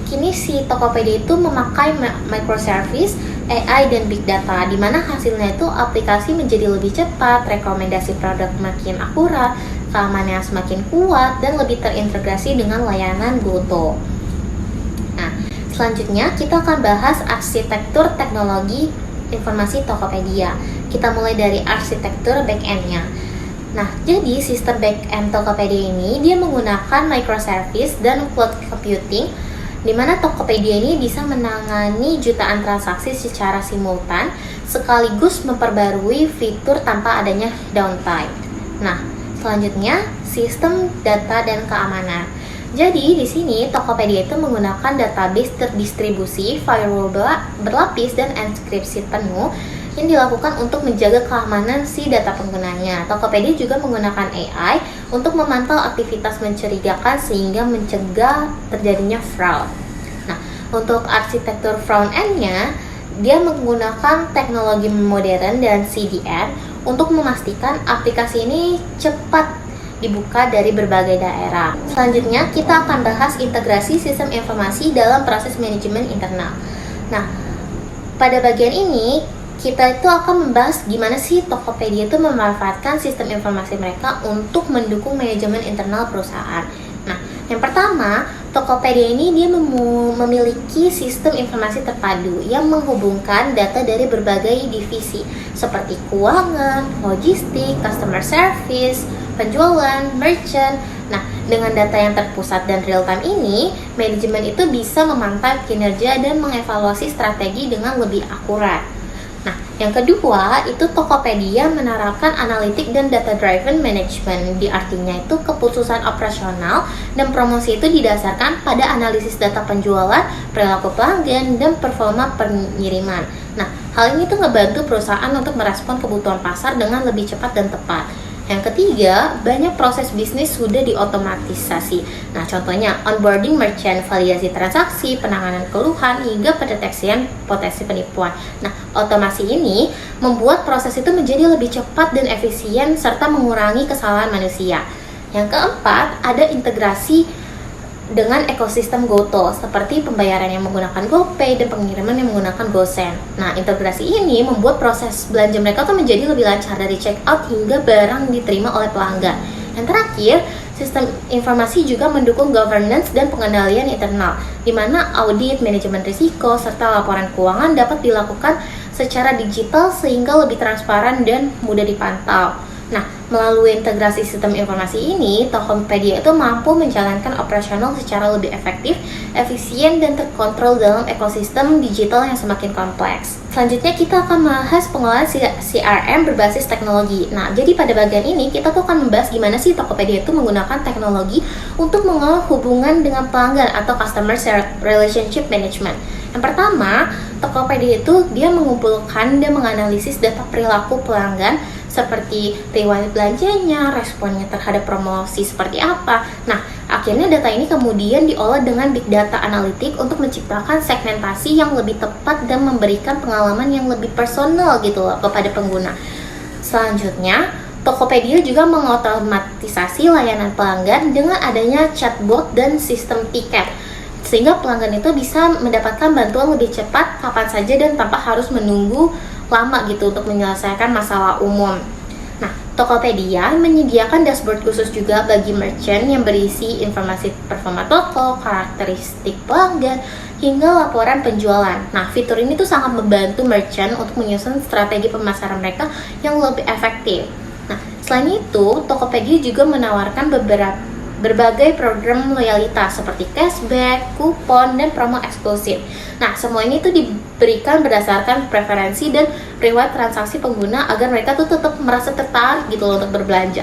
kini si Tokopedia itu memakai microservice, AI, dan big data, di mana hasilnya itu aplikasi menjadi lebih cepat, rekomendasi produk makin akurat, keamanannya semakin kuat, dan lebih terintegrasi dengan layanan GoTo. Nah, selanjutnya kita akan bahas arsitektur teknologi informasi Tokopedia. Kita mulai dari arsitektur back-end-nya. Nah, jadi sistem back-end Tokopedia ini dia menggunakan microservice dan cloud computing, di mana Tokopedia ini bisa menangani jutaan transaksi secara simultan sekaligus memperbarui fitur tanpa adanya downtime. Nah, selanjutnya sistem data dan keamanan. Jadi di sini Tokopedia itu menggunakan database terdistribusi, firewall berlapis, dan enkripsi penuh yang dilakukan untuk menjaga keamanan si data penggunanya. Tokopedia juga menggunakan AI untuk memantau aktivitas mencurigakan sehingga mencegah terjadinya fraud. Nah, untuk arsitektur front-end-nya, dia menggunakan teknologi modern dan CDN untuk memastikan aplikasi ini cepat dibuka dari berbagai daerah. Selanjutnya, kita akan bahas integrasi sistem informasi dalam proses manajemen internal. Nah, pada bagian ini, kita itu akan membahas gimana sih Tokopedia itu memanfaatkan sistem informasi mereka untuk mendukung manajemen internal perusahaan. Nah, yang pertama, Tokopedia ini dia memiliki sistem informasi terpadu yang menghubungkan data dari berbagai divisi seperti keuangan, logistik, customer service, penjualan, merchant. Nah, dengan data yang terpusat dan real time ini, manajemen itu bisa memantau kinerja dan mengevaluasi strategi dengan lebih akurat. Nah, yang kedua itu Tokopedia menerapkan analitik dan data driven management. Di artinya itu keputusan operasional dan promosi itu didasarkan pada analisis data penjualan, perilaku pelanggan, dan performa pengiriman. Nah, hal ini tuh ngebantu perusahaan untuk merespon kebutuhan pasar dengan lebih cepat dan tepat. Yang ketiga, banyak proses bisnis sudah diotomatisasi. Nah, contohnya onboarding merchant, validasi transaksi, penanganan keluhan, hingga pendeteksian potensi penipuan. Nah, otomasi ini membuat proses itu menjadi lebih cepat dan efisien serta mengurangi kesalahan manusia. Yang keempat, ada integrasi dengan ekosistem GoTo seperti pembayaran yang menggunakan GoPay dan pengiriman yang menggunakan GoSend. Nah, integrasi ini membuat proses belanja mereka tuh menjadi lebih lancar dari check out hingga barang diterima oleh pelanggan. Yang terakhir, sistem informasi juga mendukung governance dan pengendalian internal, di mana audit, manajemen risiko, serta laporan keuangan dapat dilakukan secara digital sehingga lebih transparan dan mudah dipantau. Nah, melalui integrasi sistem informasi ini, Tokopedia itu mampu menjalankan operasional secara lebih efektif, efisien, dan terkontrol dalam ekosistem digital yang semakin kompleks. Selanjutnya kita akan membahas pengelolaan CRM berbasis teknologi. Nah, jadi pada bagian ini kita tuh akan membahas gimana sih Tokopedia itu menggunakan teknologi untuk mengelola hubungan dengan pelanggan atau customer relationship management. Yang pertama, Tokopedia itu dia mengumpulkan dan menganalisis data perilaku pelanggan seperti riwayat belanjanya, responnya terhadap promosi seperti apa. Nah, akhirnya data ini kemudian diolah dengan big data analitik untuk menciptakan segmentasi yang lebih tepat dan memberikan pengalaman yang lebih personal gitu loh kepada pengguna. Selanjutnya, Tokopedia juga mengotomatisasi layanan pelanggan dengan adanya chatbot dan sistem tiket, sehingga pelanggan itu bisa mendapatkan bantuan lebih cepat kapan saja dan tanpa harus menunggu lama gitu untuk menyelesaikan masalah umum. Nah, Tokopedia menyediakan dashboard khusus juga bagi merchant yang berisi informasi performa toko, karakteristik pelanggan, hingga laporan penjualan. Nah, fitur ini tuh sangat membantu merchant untuk menyusun strategi pemasaran mereka yang lebih efektif. Nah, selain itu, Tokopedia juga menawarkan berbagai program loyalitas seperti cashback, kupon, dan promo eksklusif. Nah, semua ini tuh diberikan berdasarkan preferensi dan riwayat transaksi pengguna agar mereka tuh tetap merasa tertarik gitu loh untuk berbelanja.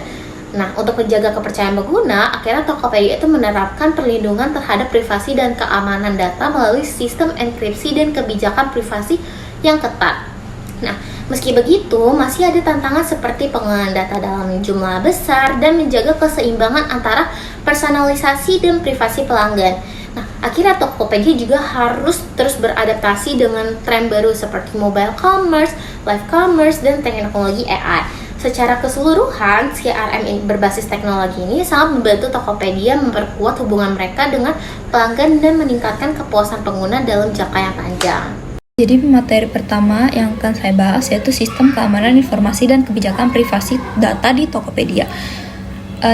Nah, untuk menjaga kepercayaan pengguna, akhirnya Tokopedia itu menerapkan perlindungan terhadap privasi dan keamanan data melalui sistem enkripsi dan kebijakan privasi yang ketat. Nah, meski begitu, masih ada tantangan seperti pengelolaan data dalam jumlah besar dan menjaga keseimbangan antara personalisasi dan privasi pelanggan. Nah, akhirnya Tokopedia juga harus terus beradaptasi dengan tren baru seperti mobile commerce, live commerce, dan teknologi AI. Secara keseluruhan, CRM berbasis teknologi ini sangat membantu Tokopedia memperkuat hubungan mereka dengan pelanggan dan meningkatkan kepuasan pengguna dalam jangka yang panjang. Jadi materi pertama yang akan saya bahas yaitu sistem keamanan informasi dan kebijakan privasi data di Tokopedia.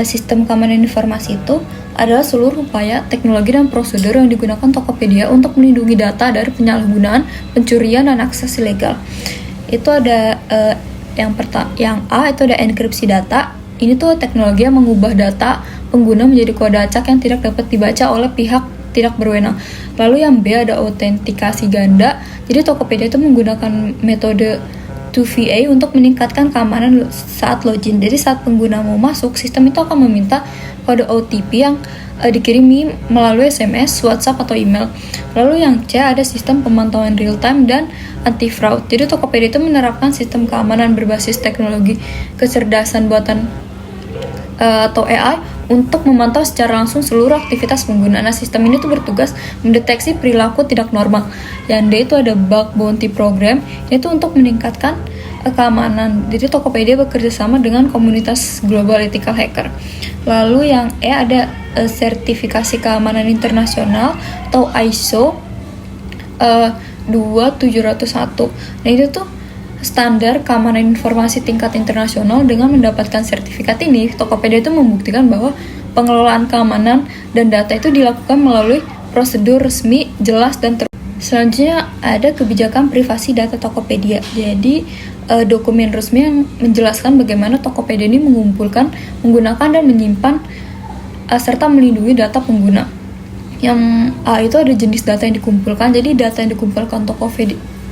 Sistem keamanan informasi itu adalah seluruh upaya, teknologi, dan prosedur yang digunakan Tokopedia untuk melindungi data dari penyalahgunaan, pencurian, dan akses ilegal. Itu ada yang A itu ada enkripsi data. Ini tuh teknologi yang mengubah data pengguna menjadi kode acak yang tidak dapat dibaca oleh pihak tidak berwenang. Lalu yang B ada autentikasi ganda. Jadi Tokopedia itu menggunakan metode 2FA untuk meningkatkan keamanan saat login. Jadi saat pengguna mau masuk, sistem itu akan meminta kode OTP yang dikirimi melalui SMS, WhatsApp, atau email. Lalu yang C ada sistem pemantauan real time dan anti fraud. Jadi Tokopedia itu menerapkan sistem keamanan berbasis teknologi kecerdasan buatan atau AI untuk memantau secara langsung seluruh aktivitas pengguna. Nah, sistem ini tuh bertugas mendeteksi perilaku tidak normal. Yang D itu ada bug bounty program, yaitu untuk meningkatkan keamanan. Jadi Tokopedia bekerja sama dengan komunitas global ethical hacker. Lalu yang E ada sertifikasi keamanan internasional atau ISO 27701. Nah, itu tuh standar keamanan informasi tingkat internasional. Dengan mendapatkan sertifikat ini, Tokopedia itu membuktikan bahwa pengelolaan keamanan dan data itu dilakukan melalui prosedur resmi, jelas, dan Selanjutnya ada kebijakan privasi data Tokopedia. Jadi dokumen resmi yang menjelaskan bagaimana Tokopedia ini mengumpulkan, menggunakan, dan menyimpan serta melindungi data pengguna. Yang A itu ada jenis data yang dikumpulkan. Jadi data yang dikumpulkan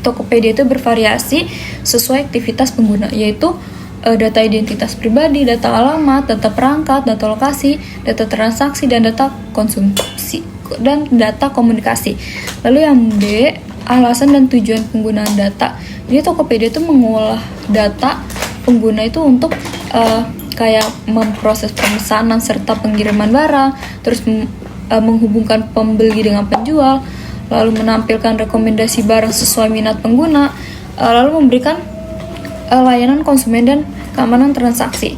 Tokopedia itu bervariasi sesuai aktivitas pengguna, yaitu data identitas pribadi, data alamat, data perangkat, data lokasi, data transaksi, dan data konsumsi, dan data komunikasi. Lalu yang D, alasan dan tujuan penggunaan data. Jadi Tokopedia itu mengolah data pengguna itu untuk kayak memproses pemesanan serta pengiriman barang, terus menghubungkan pembeli dengan penjual, lalu menampilkan rekomendasi barang sesuai minat pengguna, lalu memberikan layanan konsumen dan keamanan transaksi.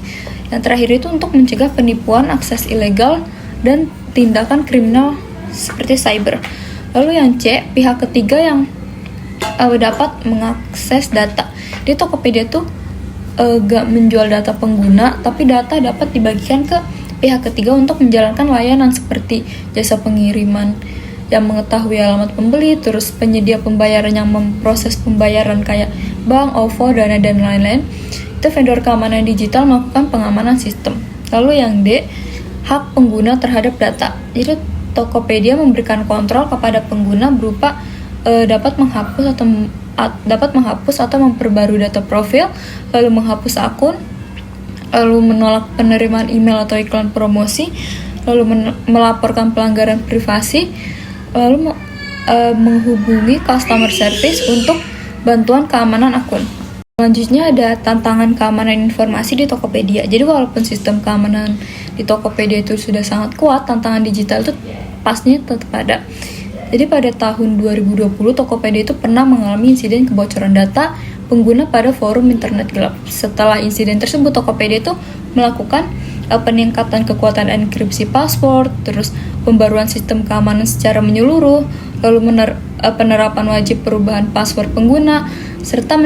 Yang terakhir itu untuk mencegah penipuan, akses ilegal, dan tindakan kriminal seperti cyber. Lalu yang C, pihak ketiga yang dapat mengakses data. Di Tokopedia tuh gak menjual data pengguna, tapi data dapat dibagikan ke pihak ketiga untuk menjalankan layanan seperti jasa pengiriman yang mengetahui alamat pembeli, terus penyedia pembayaran yang memproses pembayaran kayak bank, OVO, Dana, dan lain-lain. Itu vendor keamanan digital melakukan pengamanan sistem. Lalu yang D, hak pengguna terhadap data. Jadi Tokopedia memberikan kontrol kepada pengguna berupa dapat menghapus atau memperbarui data profil, lalu menghapus akun, lalu menolak penerimaan email atau iklan promosi, lalu melaporkan pelanggaran privasi, lalu menghubungi customer service untuk bantuan keamanan akun. Selanjutnya ada tantangan keamanan informasi di Tokopedia. Jadi walaupun sistem keamanan di Tokopedia itu sudah sangat kuat, tantangan digital itu pastinya tetap ada. Jadi pada tahun 2020 Tokopedia itu pernah mengalami insiden kebocoran data pengguna pada forum internet gelap. Setelah insiden tersebut, Tokopedia itu melakukan peningkatan kekuatan enkripsi password, terus pembaruan sistem keamanan secara menyeluruh, lalu penerapan wajib perubahan password pengguna, serta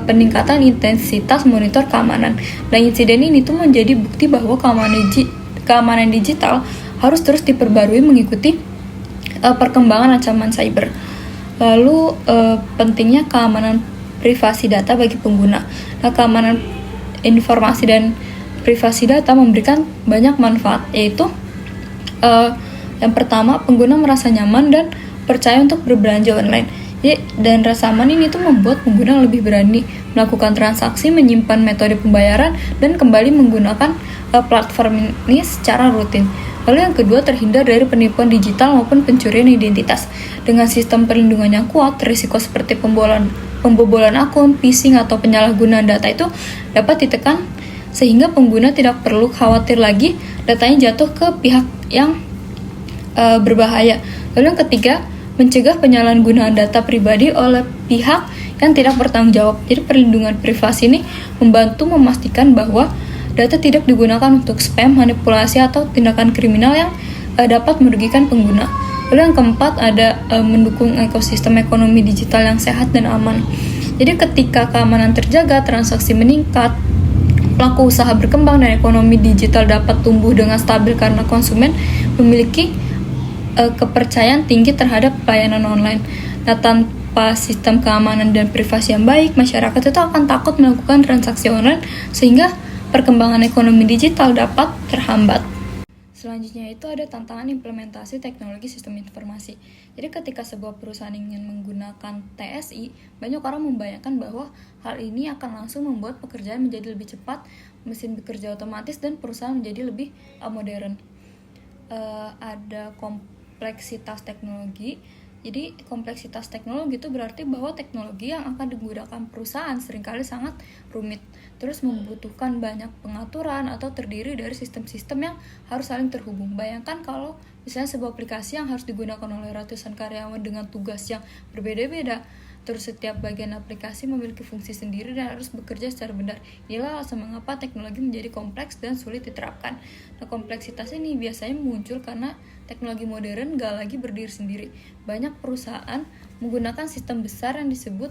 peningkatan intensitas monitor keamanan. Dan insiden ini tuh menjadi bukti bahwa keamanan digital harus terus diperbarui mengikuti perkembangan ancaman cyber. Lalu pentingnya keamanan privasi data bagi pengguna. Nah, keamanan informasi dan privasi data memberikan banyak manfaat, yaitu yang pertama, pengguna merasa nyaman dan percaya untuk berbelanja online. Dan rasa aman ini tuh membuat pengguna lebih berani melakukan transaksi, menyimpan metode pembayaran, dan kembali menggunakan platform ini secara rutin. Lalu yang kedua, terhindar dari penipuan digital maupun pencurian identitas. Dengan sistem perlindungan yang kuat, risiko seperti pembobolan akun, phishing, atau penyalahgunaan data itu dapat ditekan sehingga pengguna tidak perlu khawatir lagi datanya jatuh ke pihak yang berbahaya. Lalu yang ketiga, mencegah penyalahgunaan data pribadi oleh pihak yang tidak bertanggung jawab. Jadi perlindungan privasi ini membantu memastikan bahwa data tidak digunakan untuk spam, manipulasi, atau tindakan kriminal yang dapat merugikan pengguna. Lalu yang keempat ada mendukung ekosistem ekonomi digital yang sehat dan aman. Jadi ketika keamanan terjaga, transaksi meningkat, pelaku usaha berkembang, dan ekonomi digital dapat tumbuh dengan stabil karena konsumen memiliki kepercayaan tinggi terhadap pelayanan online. Nah, tanpa sistem keamanan dan privasi yang baik, masyarakat itu akan takut melakukan transaksi online sehingga perkembangan ekonomi digital dapat terhambat. Selanjutnya itu ada tantangan implementasi teknologi sistem informasi. Jadi ketika sebuah perusahaan ingin menggunakan TSI, banyak orang membayangkan bahwa hal ini akan langsung membuat pekerjaan menjadi lebih cepat, mesin bekerja otomatis, dan perusahaan menjadi lebih modern. Ada kompleksitas teknologi. Jadi kompleksitas teknologi itu berarti bahwa teknologi yang akan digunakan perusahaan seringkali sangat rumit, terus membutuhkan banyak pengaturan atau terdiri dari sistem-sistem yang harus saling terhubung. Bayangkan kalau misalnya sebuah aplikasi yang harus digunakan oleh ratusan karyawan dengan tugas yang berbeda-beda, terus setiap bagian aplikasi memiliki fungsi sendiri dan harus bekerja secara benar. Inilah alasan mengapa teknologi menjadi kompleks dan sulit diterapkan. Nah, kompleksitas ini biasanya muncul karena teknologi modern gak lagi berdiri sendiri. Banyak perusahaan menggunakan sistem besar yang disebut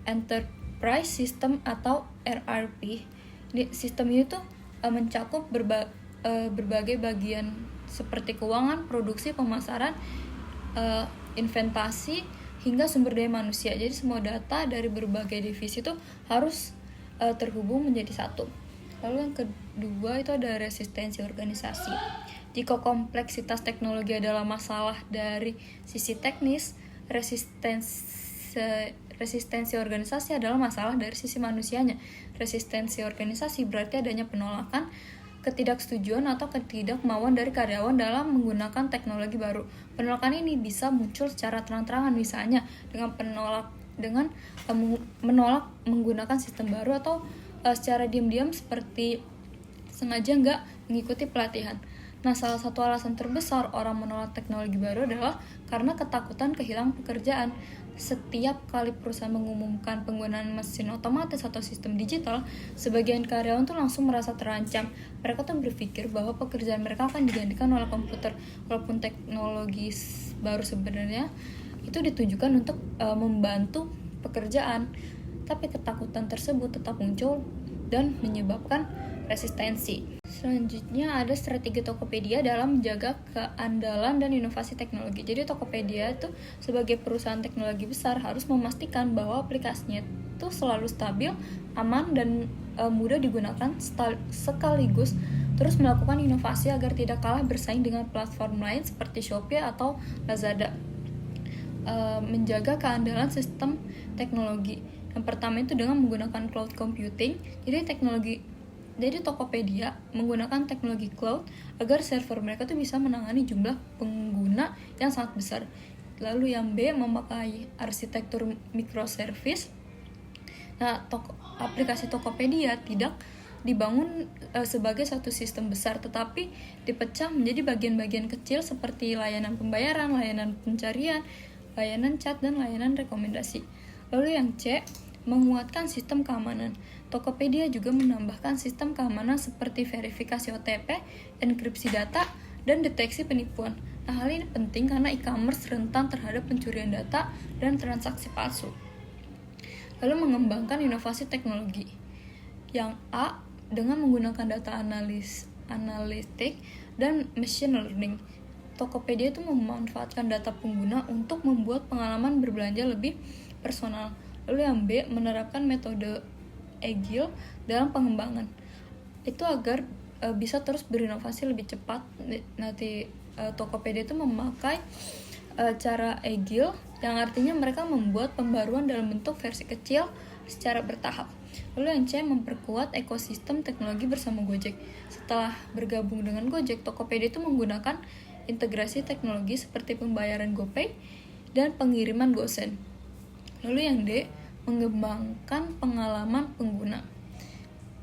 Enterprise System atau ERP. Sistem ini tuh mencakup berbagai bagian seperti keuangan, produksi, pemasaran, inventasi, hingga sumber daya manusia. Jadi semua data dari berbagai divisi itu harus terhubung menjadi satu. Lalu yang kedua itu ada resistensi organisasi. Jika kompleksitas teknologi adalah masalah dari sisi teknis, resistensi organisasi adalah masalah dari sisi manusianya. Resistensi organisasi berarti adanya penolakan, ketidaksetujuan atau ketidakmauan dari karyawan dalam menggunakan teknologi baru. Penolakan ini bisa muncul secara terang-terangan, misalnya dengan menolak menggunakan sistem baru, atau secara diam-diam seperti sengaja nggak mengikuti pelatihan. Nah, salah satu alasan terbesar orang menolak teknologi baru adalah karena ketakutan kehilangan pekerjaan. Setiap kali perusahaan mengumumkan penggunaan mesin otomatis atau sistem digital, sebagian karyawan tuh langsung merasa terancam. Mereka tuh berpikir bahwa pekerjaan mereka akan digantikan oleh komputer. Walaupun teknologi baru sebenarnya itu ditujukan untuk membantu pekerjaan, tapi ketakutan tersebut tetap muncul dan menyebabkan resistensi. Selanjutnya ada strategi Tokopedia dalam menjaga keandalan dan inovasi teknologi. Jadi Tokopedia itu sebagai perusahaan teknologi besar harus memastikan bahwa aplikasinya itu selalu stabil, aman, dan mudah digunakan, sekaligus terus melakukan inovasi agar tidak kalah bersaing dengan platform lain seperti Shopee atau Lazada. Menjaga keandalan sistem teknologi. Yang pertama itu dengan menggunakan cloud computing. Jadi Tokopedia menggunakan teknologi cloud agar server mereka tuh bisa menangani jumlah pengguna yang sangat besar. Lalu yang B, memakai arsitektur microservice. Nah, aplikasi Tokopedia tidak dibangun sebagai satu sistem besar, tetapi dipecah menjadi bagian-bagian kecil seperti layanan pembayaran, layanan pencarian, layanan chat, dan layanan rekomendasi. Lalu yang C, menguatkan sistem keamanan. Tokopedia juga menambahkan sistem keamanan seperti verifikasi OTP, enkripsi data, dan deteksi penipuan. Nah, hal ini penting karena e-commerce rentan terhadap pencurian data dan transaksi palsu. Lalu mengembangkan inovasi teknologi. Yang A, dengan menggunakan data analitik dan machine learning. Tokopedia itu memanfaatkan data pengguna untuk membuat pengalaman berbelanja lebih personal. Lalu yang B, menerapkan metode agile dalam pengembangan. Itu agar bisa terus berinovasi lebih cepat. Nanti Tokopedia itu memakai cara agile, yang artinya mereka membuat pembaruan dalam bentuk versi kecil secara bertahap. Lalu yang C, memperkuat ekosistem teknologi bersama Gojek. Setelah bergabung dengan Gojek, Tokopedia itu menggunakan integrasi teknologi seperti pembayaran GoPay dan pengiriman GoSend. Lalu yang D, mengembangkan pengalaman pengguna.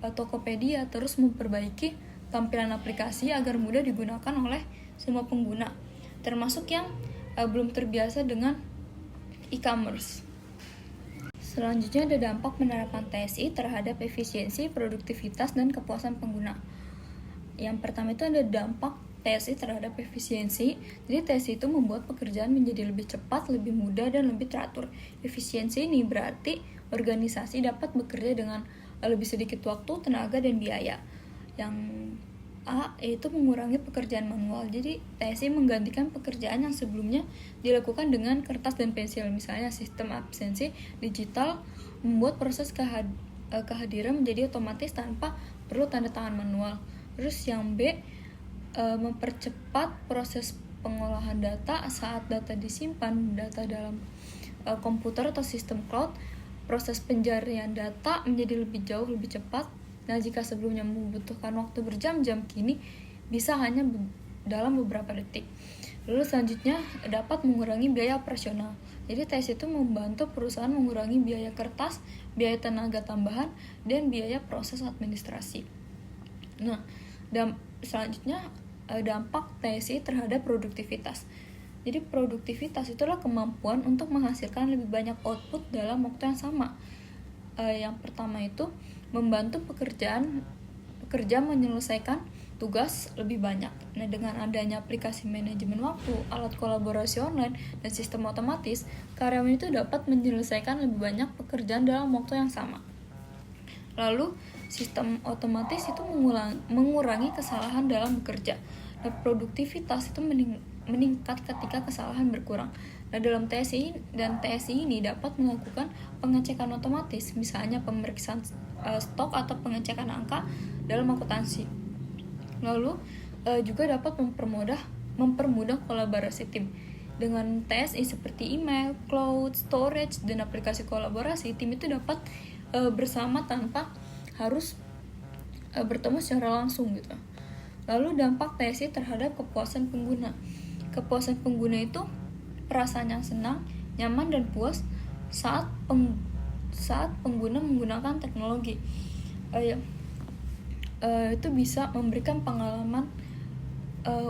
Tokopedia terus memperbaiki tampilan aplikasi agar mudah digunakan oleh semua pengguna, termasuk yang belum terbiasa dengan e-commerce. Selanjutnya ada dampak penerapan TSI terhadap efisiensi, produktivitas, dan kepuasan pengguna. Yang pertama itu ada dampak TSI terhadap efisiensi. Jadi TSI itu membuat pekerjaan menjadi lebih cepat, lebih mudah, dan lebih teratur. Efisiensi ini berarti organisasi dapat bekerja dengan lebih sedikit waktu, tenaga, dan biaya. Yang A yaitu mengurangi pekerjaan manual. Jadi TSI menggantikan pekerjaan yang sebelumnya dilakukan dengan kertas dan pensil. Misalnya sistem absensi digital membuat proses kehadiran menjadi otomatis tanpa perlu tanda tangan manual. Terus yang B, mempercepat proses pengolahan data. Saat data disimpan dalam komputer atau sistem cloud, proses pencarian data menjadi lebih cepat. Nah, jika sebelumnya membutuhkan waktu berjam-jam, kini bisa hanya dalam beberapa detik. Lalu selanjutnya dapat mengurangi biaya operasional. Jadi TSI itu membantu perusahaan mengurangi biaya kertas, biaya tenaga tambahan, dan biaya proses administrasi. Nah, selanjutnya dampak TSI terhadap produktivitas. Jadi produktivitas itulah kemampuan untuk menghasilkan lebih banyak output dalam waktu yang sama. Yang pertama itu membantu pekerja menyelesaikan tugas lebih banyak. Nah, dengan adanya aplikasi manajemen waktu, alat kolaborasi online, dan sistem otomatis, karyawan itu dapat menyelesaikan lebih banyak pekerjaan dalam waktu yang sama. Lalu, sistem otomatis itu mengurangi kesalahan dalam bekerja. Dan produktivitas itu meningkat ketika kesalahan berkurang. Nah, dalam TSI ini dapat melakukan pengecekan otomatis, misalnya pemeriksaan stok atau pengecekan angka dalam akuntansi. Lalu juga dapat mempermudah kolaborasi tim. Dengan TSI seperti email, cloud, storage, dan aplikasi kolaborasi, tim itu dapat bersama tanpa harus bertemu secara langsung gitu. Lalu dampak TSI terhadap kepuasan pengguna. Kepuasan pengguna itu perasaan yang senang, nyaman, dan puas saat pengguna menggunakan teknologi. Itu bisa memberikan pengalaman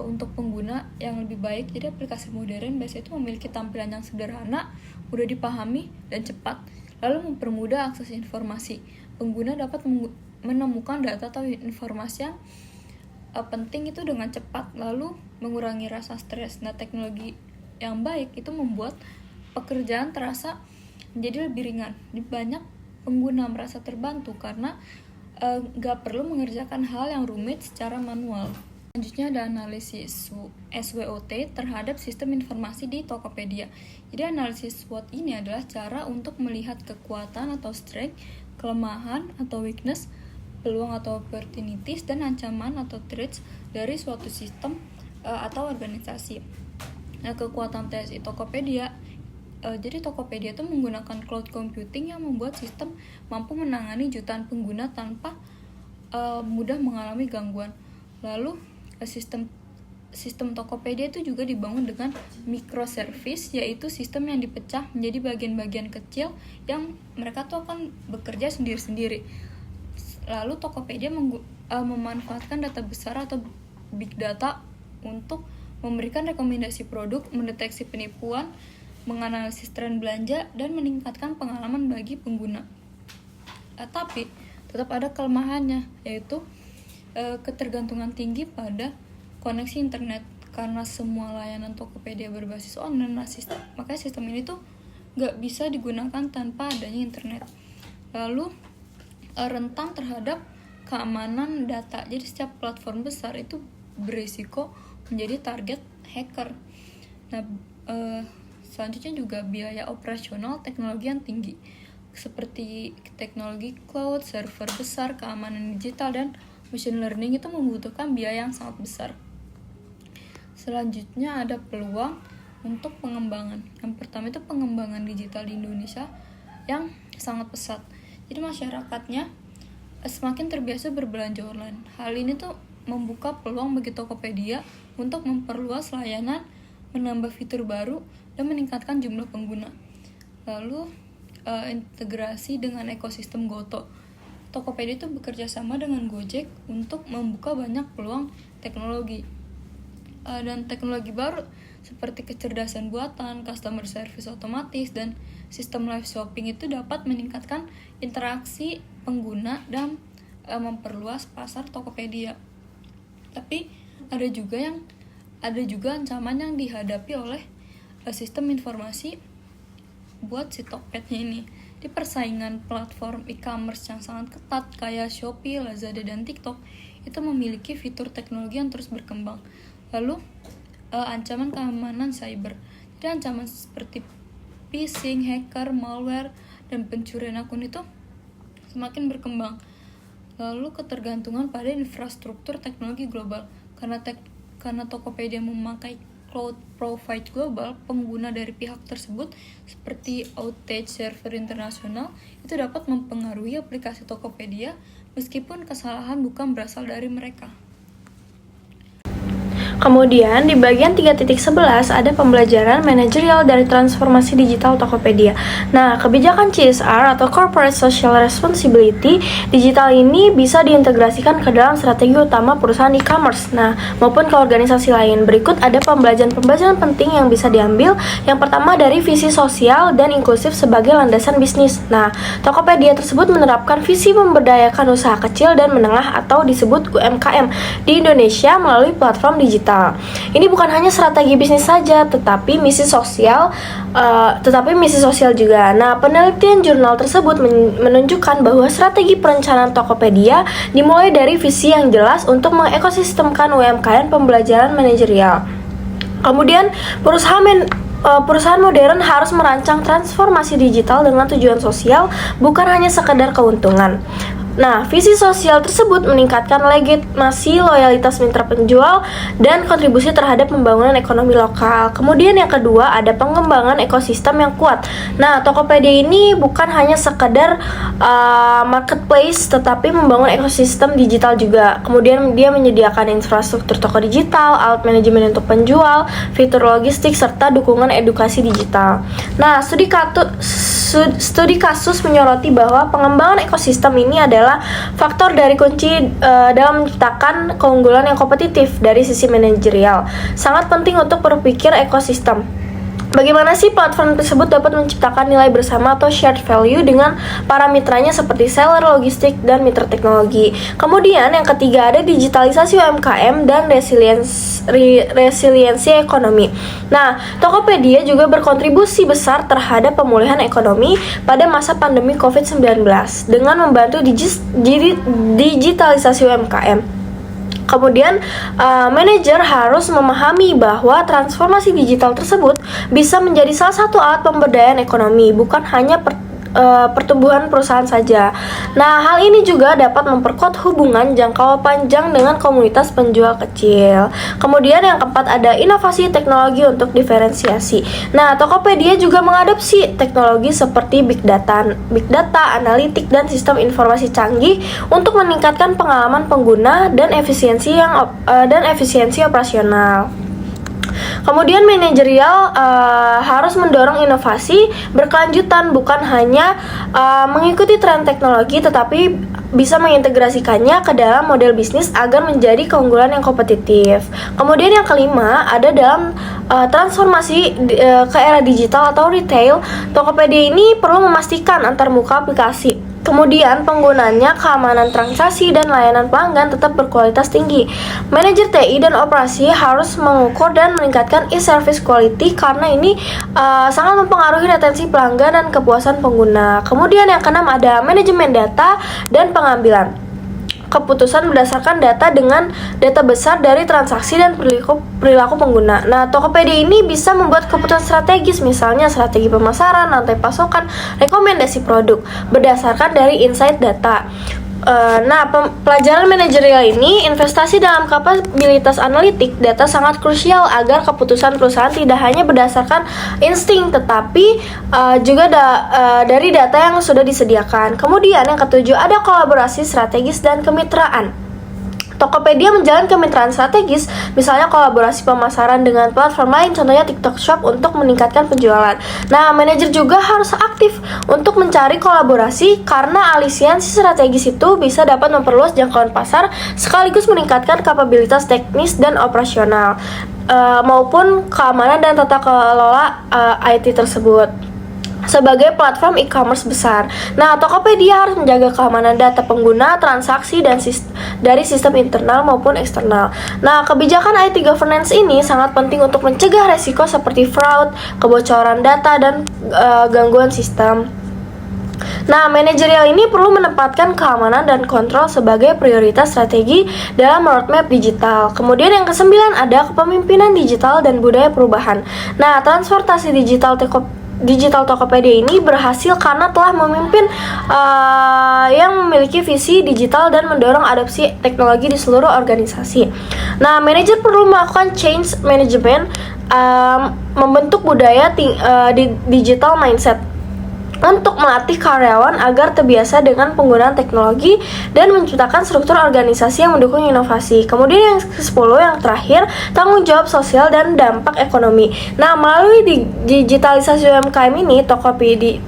untuk pengguna yang lebih baik. Jadi aplikasi modern biasanya itu memiliki tampilan yang sederhana, mudah dipahami, dan cepat, lalu mempermudah akses informasi. Pengguna dapat menemukan data atau informasi yang penting itu dengan cepat, lalu mengurangi rasa stres. Nah, teknologi yang baik itu membuat pekerjaan terasa menjadi lebih ringan. Banyak pengguna merasa terbantu karena gak perlu mengerjakan hal yang rumit secara manual. Selanjutnya ada analisis SWOT terhadap sistem informasi di Tokopedia. Jadi analisis SWOT ini adalah cara untuk melihat kekuatan atau strength, kelemahan atau weakness, peluang atau opportunities, dan ancaman atau threats dari suatu sistem atau organisasi. Nah, kekuatan TSI Tokopedia. Jadi Tokopedia itu menggunakan cloud computing yang membuat sistem mampu menangani jutaan pengguna tanpa mudah mengalami gangguan. Lalu sistem Tokopedia itu juga dibangun dengan microservice, yaitu sistem yang dipecah menjadi bagian-bagian kecil yang mereka tuh akan bekerja sendiri-sendiri. Lalu Tokopedia memanfaatkan data besar atau big data untuk memberikan rekomendasi produk, mendeteksi penipuan, menganalisis tren belanja, dan meningkatkan pengalaman bagi pengguna. Tapi tetap ada kelemahannya, yaitu ketergantungan tinggi pada koneksi internet. Karena semua layanan Tokopedia berbasis online, makanya sistem ini tuh nggak bisa digunakan tanpa adanya internet. Lalu rentan terhadap keamanan data. Jadi setiap platform besar itu berisiko menjadi target hacker. Nah, selanjutnya juga biaya operasional teknologi yang tinggi, seperti teknologi cloud, server besar, keamanan digital, dan machine learning itu membutuhkan biaya yang sangat besar. Selanjutnya ada peluang untuk pengembangan. Yang pertama itu pengembangan digital di Indonesia yang sangat pesat. Jadi masyarakatnya semakin terbiasa berbelanja online. Hal ini tuh membuka peluang bagi Tokopedia untuk memperluas layanan, menambah fitur baru, dan meningkatkan jumlah pengguna. Lalu integrasi dengan ekosistem Goto. Tokopedia itu bekerja sama dengan Gojek untuk membuka banyak peluang teknologi. Dan teknologi baru seperti kecerdasan buatan, customer service otomatis, dan sistem live shopping itu dapat meningkatkan interaksi pengguna dan memperluas pasar Tokopedia. Tapi ada juga ancaman yang dihadapi oleh sistem informasi buat si Tokped-nya ini. Di persaingan platform e-commerce yang sangat ketat kayak Shopee, Lazada, dan TikTok itu memiliki fitur teknologi yang terus berkembang. Lalu ancaman keamanan cyber. Jadi ancaman seperti phishing, hacker, malware, dan pencurian akun itu semakin berkembang. Lalu ketergantungan pada infrastruktur teknologi global. Karena Tokopedia memakai cloud provider global, pengguna dari pihak tersebut seperti outage server internasional itu dapat mempengaruhi aplikasi Tokopedia meskipun kesalahan bukan berasal dari mereka. Kemudian di bagian 3.11 ada pembelajaran manajerial dari transformasi digital Tokopedia. Nah, kebijakan CSR atau Corporate Social Responsibility digital ini bisa diintegrasikan ke dalam strategi utama perusahaan e-commerce. Nah, maupun ke organisasi lain. Berikut ada pembelajaran penting yang bisa diambil. Yang pertama dari visi sosial dan inklusif sebagai landasan bisnis. Nah, Tokopedia tersebut menerapkan visi memberdayakan usaha kecil dan menengah atau disebut UMKM di Indonesia melalui platform digital. Ini bukan hanya strategi bisnis saja, tetapi misi sosial juga. Nah, penelitian jurnal tersebut menunjukkan bahwa strategi perencanaan Tokopedia dimulai dari visi yang jelas untuk mengekosistemkan UMKM pembelajaran manajerial. Kemudian perusahaan modern harus merancang transformasi digital dengan tujuan sosial, bukan hanya sekedar keuntungan. Nah, visi sosial tersebut meningkatkan legitimasi loyalitas mitra penjual dan kontribusi terhadap pembangunan ekonomi lokal. Kemudian yang kedua ada pengembangan ekosistem yang kuat. Nah, Tokopedia ini bukan hanya sekedar marketplace, tetapi membangun ekosistem digital juga. Kemudian dia menyediakan infrastruktur toko digital, alat manajemen untuk penjual, fitur logistik, serta dukungan edukasi digital. Nah, studi kasus menyoroti bahwa pengembangan ekosistem ini adalah faktor dari kunci dalam menciptakan keunggulan yang kompetitif dari sisi manajerial. Sangat penting untuk berpikir ekosistem. Bagaimana sih platform tersebut dapat menciptakan nilai bersama atau shared value dengan para mitranya seperti seller, logistik, dan mitra teknologi. Kemudian yang ketiga ada digitalisasi UMKM dan resiliensi ekonomi. Nah, Tokopedia juga berkontribusi besar terhadap pemulihan ekonomi pada masa pandemi COVID-19 dengan membantu digitalisasi UMKM. Kemudian, manajer harus memahami bahwa transformasi digital tersebut bisa menjadi salah satu alat pemberdayaan ekonomi, bukan hanya pertumbuhan perusahaan saja. Nah, hal ini juga dapat memperkuat hubungan jangka panjang dengan komunitas penjual kecil. Kemudian yang keempat ada inovasi teknologi untuk diferensiasi. Nah, Tokopedia juga mengadopsi teknologi seperti big data, analitik, dan sistem informasi canggih untuk meningkatkan pengalaman pengguna dan efisiensi operasional. Kemudian manajerial harus mendorong inovasi berkelanjutan, bukan hanya mengikuti tren teknologi, tetapi bisa mengintegrasikannya ke dalam model bisnis agar menjadi keunggulan yang kompetitif. Kemudian yang kelima ada dalam transformasi ke era digital atau retail. Tokopedia ini perlu memastikan antarmuka aplikasi, kemudian penggunanya, keamanan transaksi, dan layanan pelanggan tetap berkualitas tinggi. Manajer TI dan operasi harus mengukur dan meningkatkan e-service quality karena ini sangat mempengaruhi retensi pelanggan dan kepuasan pengguna. Kemudian yang keenam ada manajemen data dan pengambilan keputusan berdasarkan data dengan data besar dari transaksi dan perilaku pengguna. Nah, Tokopedia ini bisa membuat keputusan strategis, misalnya strategi pemasaran, rantai pasokan, rekomendasi produk berdasarkan dari insight data. Pelajaran manajerial ini investasi dalam kapabilitas analitik data sangat krusial agar keputusan perusahaan tidak hanya berdasarkan insting, tetapi juga dari data yang sudah disediakan. Kemudian yang ketujuh ada kolaborasi strategis dan kemitraan. Tokopedia menjalin kemitraan strategis, misalnya kolaborasi pemasaran dengan platform lain, contohnya TikTok Shop untuk meningkatkan penjualan. Nah, manajer juga harus aktif untuk mencari kolaborasi karena alisiansi strategis itu bisa dapat memperluas jangkauan pasar sekaligus meningkatkan kapabilitas teknis dan operasional. maupun keamanan dan tata kelola IT tersebut. Sebagai platform e-commerce besar, nah Tokopedia harus menjaga keamanan data pengguna, transaksi, dan dari sistem internal maupun eksternal. Nah, kebijakan IT governance ini sangat penting untuk mencegah resiko seperti fraud, kebocoran data, dan gangguan sistem. Nah, manajerial ini perlu menempatkan keamanan dan kontrol sebagai prioritas strategi dalam roadmap digital. Kemudian yang ke-9 ada kepemimpinan digital dan budaya perubahan. Nah, transportasi digital Tokopedia ini berhasil karena telah memimpin yang memiliki visi digital dan mendorong adopsi teknologi di seluruh organisasi. Nah, manajer perlu melakukan change management, membentuk budaya digital mindset untuk melatih karyawan agar terbiasa dengan penggunaan teknologi dan menciptakan struktur organisasi yang mendukung inovasi. Kemudian yang ke-10 yang terakhir, tanggung jawab sosial dan dampak ekonomi. Nah, melalui digitalisasi UMKM ini,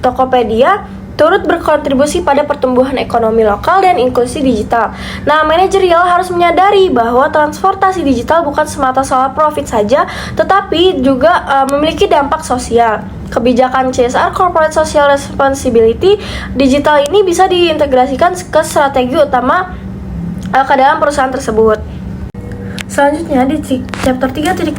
Tokopedia turut berkontribusi pada pertumbuhan ekonomi lokal dan inklusi digital. Nah, manajerial harus menyadari bahwa transportasi digital bukan semata soal profit saja, tetapi juga memiliki dampak sosial. Kebijakan CSR (Corporate Social Responsibility) digital ini bisa diintegrasikan ke strategi utama ke dalam perusahaan tersebut. Selanjutnya di chapter 3.12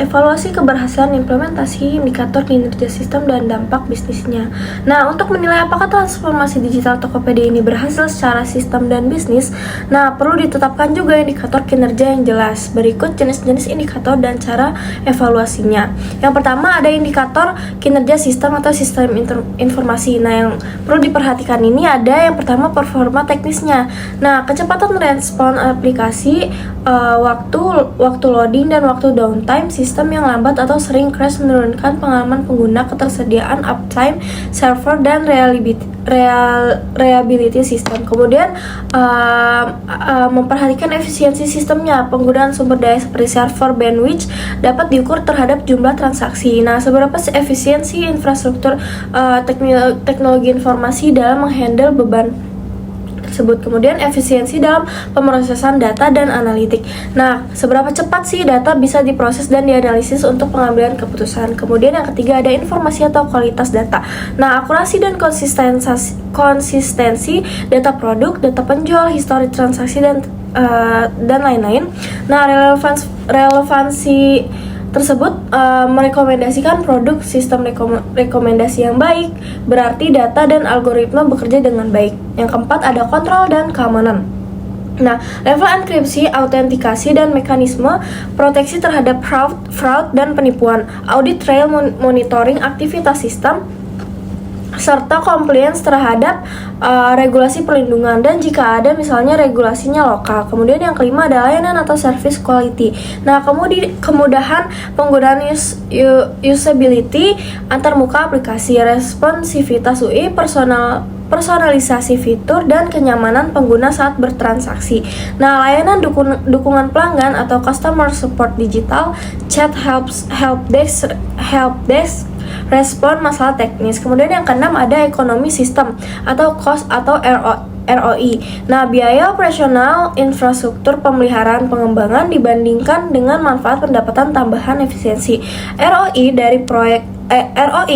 evaluasi keberhasilan implementasi indikator kinerja sistem dan dampak bisnisnya. Nah, untuk menilai apakah transformasi digital Tokopedia ini berhasil secara sistem dan bisnis, nah perlu ditetapkan juga indikator kinerja yang jelas. Berikut jenis-jenis indikator dan cara evaluasinya. Yang pertama ada indikator kinerja sistem atau sistem informasi. Nah, yang perlu diperhatikan ini ada yang pertama performa teknisnya. Nah, kecepatan respon aplikasi, waktu loading dan waktu downtime, sistem yang lambat atau sering crash menurunkan pengalaman pengguna, ketersediaan uptime server dan reliability sistem. Kemudian memperhatikan efisiensi sistemnya, penggunaan sumber daya seperti server, bandwidth dapat diukur terhadap jumlah transaksi. Nah, seberapa efisiensi infrastruktur teknologi informasi dalam menghandle beban tersebut. Kemudian efisiensi dalam pemrosesan data dan analitik. Nah, seberapa cepat sih data bisa diproses dan dianalisis untuk pengambilan keputusan. Kemudian yang ketiga ada informasi atau kualitas data. Nah, akurasi dan konsistensi data produk, data penjual, histori transaksi dan lain-lain. Nah, relevansi tersebut merekomendasikan produk sistem rekomendasi yang baik, berarti data dan algoritma bekerja dengan baik. Yang keempat ada kontrol dan keamanan. Nah, level enkripsi, autentikasi, dan mekanisme proteksi terhadap fraud dan penipuan, audit trail monitoring aktivitas sistem, serta compliance terhadap regulasi perlindungan dan jika ada misalnya regulasinya lokal. Kemudian yang kelima ada layanan atau service quality. Nah, kemudahan penggunaan usability, antarmuka aplikasi, responsivitas UI, personalisasi fitur, dan kenyamanan pengguna saat bertransaksi. Nah, layanan dukungan pelanggan atau customer support digital, chat, helpdesk, respon masalah teknis. Kemudian yang keenam ada ekonomi sistem atau cost atau ROI. Nah, biaya operasional infrastruktur pemeliharaan pengembangan dibandingkan dengan manfaat pendapatan tambahan efisiensi. ROI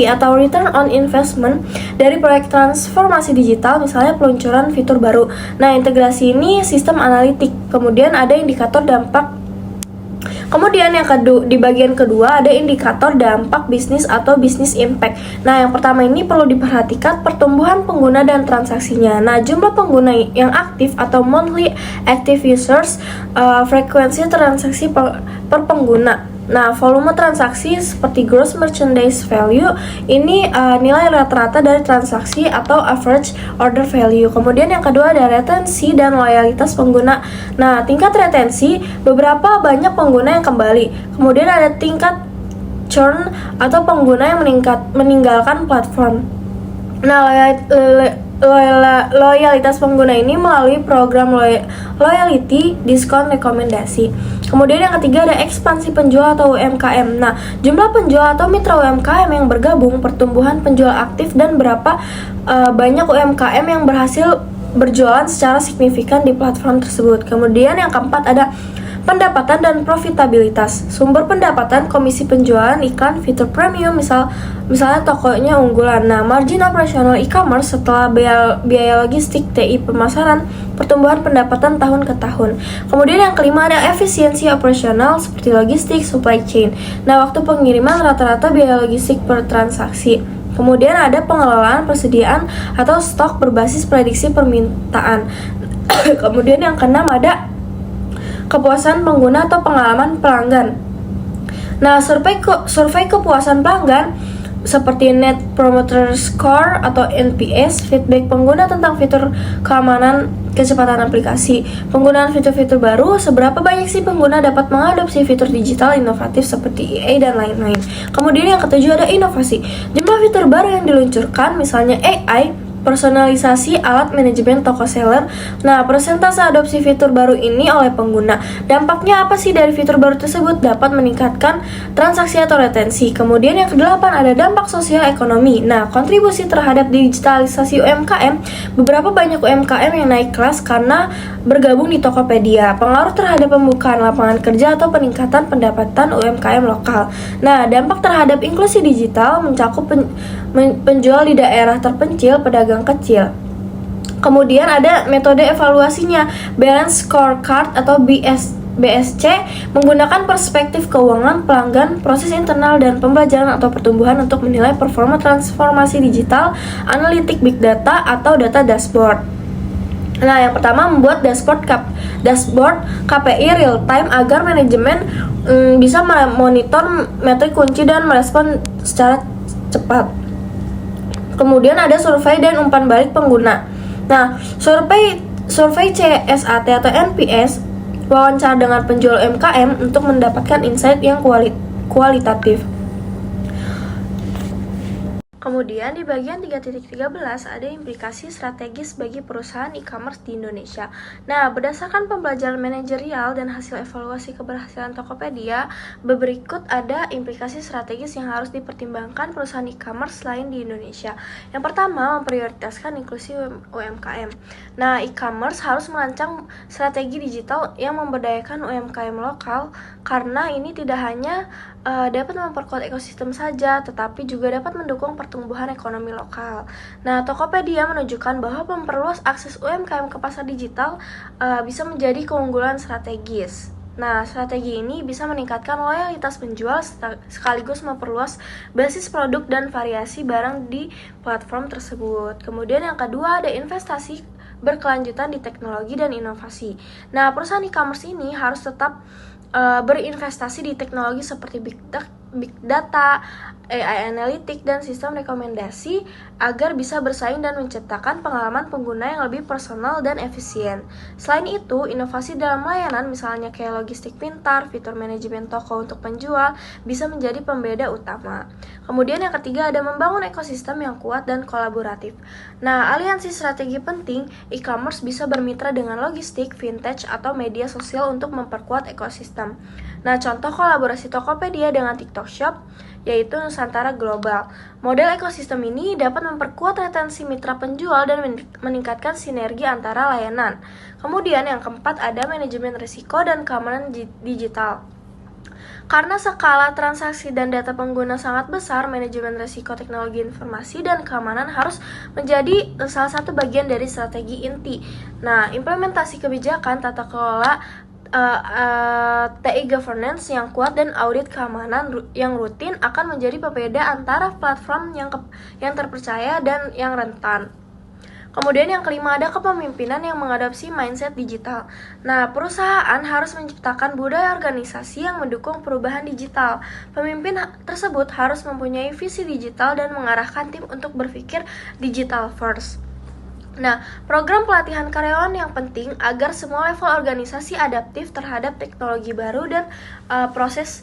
atau Return on Investment dari proyek transformasi digital, misalnya peluncuran fitur baru. Nah, integrasi ini sistem analitik. Kemudian ada indikator dampak. Kemudian di bagian kedua ada indikator dampak bisnis atau business impact. Nah, yang pertama ini perlu diperhatikan pertumbuhan pengguna dan transaksinya. Nah, jumlah pengguna yang aktif atau monthly active users, frekuensi transaksi per pengguna. Nah, volume transaksi seperti gross merchandise value ini nilai rata-rata dari transaksi atau average order value. Kemudian yang kedua ada retensi dan loyalitas pengguna. Nah, tingkat retensi beberapa banyak pengguna yang kembali. Kemudian ada tingkat churn atau pengguna yang meninggalkan platform. Nah, loyalitas pengguna ini melalui program loyalty, diskon, rekomendasi. Kemudian yang ketiga ada ekspansi penjual atau UMKM. Nah, jumlah penjual atau mitra UMKM yang bergabung, pertumbuhan penjual aktif, dan berapa banyak UMKM yang berhasil berjualan secara signifikan di platform tersebut. Kemudian yang keempat ada Pendapatan dan profitabilitas. Sumber pendapatan, komisi penjualan iklan, fitur premium, misalnya tokonya unggulan. Nah, margin operasional e-commerce setelah biaya logistik, TI pemasaran, pertumbuhan pendapatan tahun ke tahun. Kemudian yang kelima ada efisiensi operasional seperti logistik, supply chain. Nah, waktu pengiriman rata-rata biaya logistik per transaksi. Kemudian ada pengelolaan persediaan atau stok berbasis prediksi permintaan. Kemudian yang keenam ada kepuasan pengguna atau pengalaman pelanggan. Nah, survei kepuasan pelanggan seperti Net Promoter Score atau NPS, feedback pengguna tentang fitur keamanan, kecepatan aplikasi, penggunaan fitur-fitur baru, seberapa banyak sih pengguna dapat mengadopsi fitur digital inovatif seperti EA dan lain-lain. Kemudian yang ketujuh ada inovasi. Jumlah fitur baru yang diluncurkan, misalnya AI, personalisasi alat manajemen toko seller. Nah, persentase adopsi fitur baru ini oleh pengguna. Dampaknya apa sih dari fitur baru tersebut? Dapat meningkatkan transaksi atau retensi. Kemudian yang kedelapan ada dampak sosial ekonomi. Nah, kontribusi terhadap digitalisasi UMKM. Beberapa banyak UMKM yang naik kelas karena bergabung di Tokopedia. Pengaruh terhadap pembukaan lapangan kerja atau peningkatan pendapatan UMKM lokal. Nah, dampak terhadap inklusi digital mencakup penjual di daerah terpencil, pedagang kecil. Kemudian ada metode evaluasinya, balance scorecard atau BSC, menggunakan perspektif keuangan, pelanggan, proses internal, dan pembelajaran atau pertumbuhan untuk menilai performa transformasi digital, analitik big data, atau data dashboard. Nah, yang pertama membuat dashboard KPI real time agar manajemen bisa memonitor metrik kunci dan merespon secara cepat. Kemudian ada survei dan umpan balik pengguna. Nah, survei CSAT atau NPS, wawancara dengan penjual UMKM untuk mendapatkan insight yang kualitatif. Kemudian di bagian 3.13 ada implikasi strategis bagi perusahaan e-commerce di Indonesia. Nah, berdasarkan pembelajaran manajerial dan hasil evaluasi keberhasilan Tokopedia, berikut ada implikasi strategis yang harus dipertimbangkan perusahaan e-commerce lain di Indonesia. Yang pertama, memprioritaskan inklusi UMKM. Nah, e-commerce harus merancang strategi digital yang memberdayakan UMKM lokal karena ini tidak hanya dapat memperkuat ekosistem saja, tetapi juga dapat mendukung pertumbuhan ekonomi lokal. Nah, Tokopedia menunjukkan bahwa memperluas akses UMKM ke pasar digital bisa menjadi keunggulan strategis. Nah, strategi ini bisa meningkatkan loyalitas penjual sekaligus memperluas basis produk dan variasi barang di platform tersebut. Kemudian yang kedua ada investasi berkelanjutan di teknologi dan inovasi. Nah, perusahaan e-commerce ini harus tetap berinvestasi di teknologi seperti big data, AI analitik, dan sistem rekomendasi agar bisa bersaing dan menciptakan pengalaman pengguna yang lebih personal dan efisien. Selain itu, inovasi dalam layanan misalnya kayak logistik pintar, fitur manajemen toko untuk penjual bisa menjadi pembeda utama. Kemudian yang ketiga ada membangun ekosistem yang kuat dan kolaboratif. Nah, aliansi strategi penting, e-commerce bisa bermitra dengan logistik, vintage, atau media sosial untuk memperkuat ekosistem. Nah, contoh kolaborasi Tokopedia dengan TikTok Shop yaitu Nusantara Global. Model ekosistem ini dapat memperkuat retensi mitra penjual dan meningkatkan sinergi antara layanan. Kemudian yang keempat ada manajemen risiko dan keamanan digital. Karena skala transaksi dan data pengguna sangat besar, manajemen risiko teknologi informasi dan keamanan harus menjadi salah satu bagian dari strategi inti. Nah, implementasi kebijakan tata kelola TI governance yang kuat dan audit keamanan yang rutin akan menjadi pembeda antara platform yang terpercaya dan yang rentan. Kemudian yang kelima ada kepemimpinan yang mengadopsi mindset digital. Nah, perusahaan harus menciptakan budaya organisasi yang mendukung perubahan digital. Pemimpin tersebut harus mempunyai visi digital dan mengarahkan tim untuk berpikir digital first. Nah, program pelatihan karyawan yang penting agar semua level organisasi adaptif terhadap teknologi baru dan proses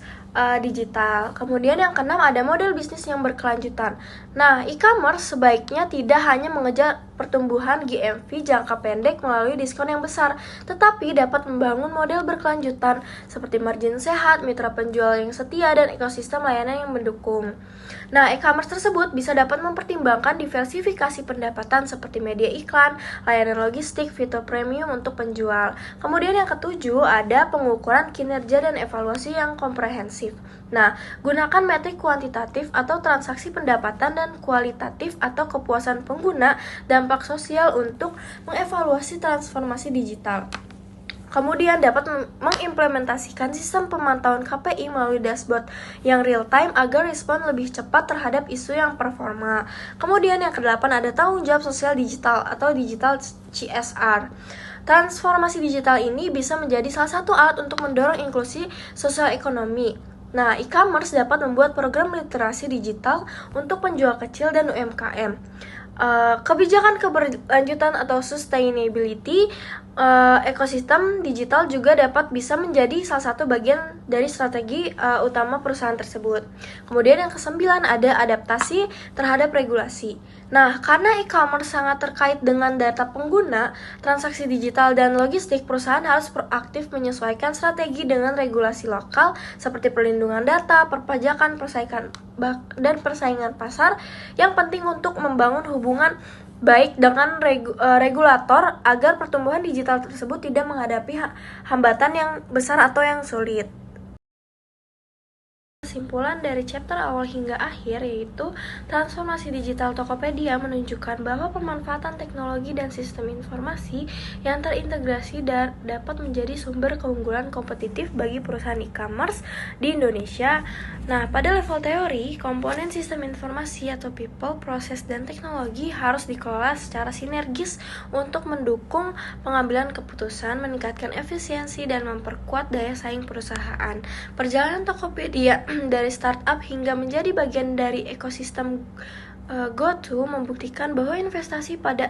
digital. Kemudian yang keenam ada model bisnis yang berkelanjutan. Nah, e-commerce sebaiknya tidak hanya mengejar pertumbuhan GMV jangka pendek melalui diskon yang besar, tetapi dapat membangun model berkelanjutan seperti margin sehat, mitra penjual yang setia, dan ekosistem layanan yang mendukung. Nah, e-commerce tersebut bisa dapat mempertimbangkan diversifikasi pendapatan seperti media iklan, layanan logistik, fitur premium untuk penjual. Kemudian yang ketujuh ada pengukuran kinerja dan evaluasi yang komprehensif. Nah, gunakan metrik kuantitatif atau transaksi pendapatan dan kualitatif atau kepuasan pengguna dampak sosial untuk mengevaluasi transformasi digital. Kemudian dapat mengimplementasikan sistem pemantauan KPI melalui dashboard yang real time agar respon lebih cepat terhadap isu yang performa. Kemudian yang kedelapan ada tanggung jawab sosial digital atau digital CSR. Transformasi digital ini bisa menjadi salah satu alat untuk mendorong inklusi sosial ekonomi. Nah, e-commerce dapat membuat program literasi digital untuk penjual kecil dan UMKM. Kebijakan keberlanjutan atau sustainability ekosistem digital juga dapat bisa menjadi salah satu bagian dari strategi utama perusahaan tersebut. Kemudian yang kesembilan ada adaptasi terhadap regulasi. Nah, karena e-commerce sangat terkait dengan data pengguna, transaksi digital dan logistik, perusahaan harus proaktif menyesuaikan strategi dengan regulasi lokal seperti perlindungan data, perpajakan, dan persaingan pasar yang penting untuk membangun hubungan baik dengan regulator agar pertumbuhan digital tersebut tidak menghadapi hambatan yang besar atau yang sulit. Kesimpulan dari chapter awal hingga akhir yaitu transformasi digital Tokopedia menunjukkan bahwa pemanfaatan teknologi dan sistem informasi yang terintegrasi dapat menjadi sumber keunggulan kompetitif bagi perusahaan e-commerce di Indonesia. Nah, pada level teori, komponen sistem informasi atau people, proses, dan teknologi harus dikelola secara sinergis untuk mendukung pengambilan keputusan, meningkatkan efisiensi, dan memperkuat daya saing perusahaan. Perjalanan Tokopedia dari startup hingga menjadi bagian dari ekosistem GoTo membuktikan bahwa investasi pada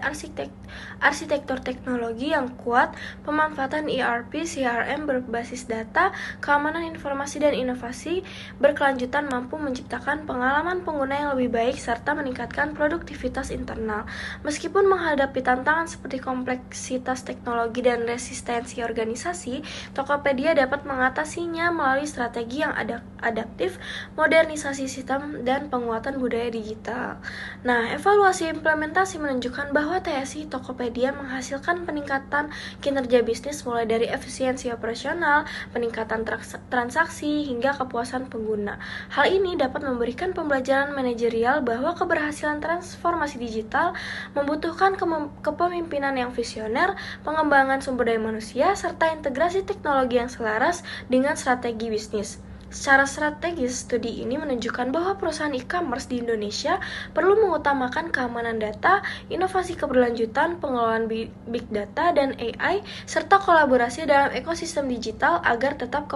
arsitektur teknologi yang kuat, pemanfaatan ERP, CRM berbasis data, keamanan informasi, dan inovasi berkelanjutan mampu menciptakan pengalaman pengguna yang lebih baik serta meningkatkan produktivitas internal. Meskipun menghadapi tantangan seperti kompleksitas teknologi dan resistensi organisasi, Tokopedia dapat mengatasinya melalui strategi yang adaptif, modernisasi sistem, dan penguatan budaya digital. Nah, evaluasi implementasi menunjukkan bahwa TSI Tokopedia menghasilkan peningkatan kinerja bisnis mulai dari efisiensi operasional, peningkatan transaksi, hingga kepuasan pengguna. Hal ini dapat memberikan pembelajaran manajerial bahwa keberhasilan transformasi digital membutuhkan kepemimpinan yang visioner, pengembangan sumber daya manusia, serta integrasi teknologi yang selaras dengan strategi bisnis. Secara strategis, studi ini menunjukkan bahwa perusahaan e-commerce di Indonesia perlu mengutamakan keamanan data, inovasi keberlanjutan, pengelolaan big data dan AI, serta kolaborasi dalam ekosistem digital agar tetap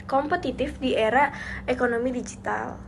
kompetitif di era ekonomi digital.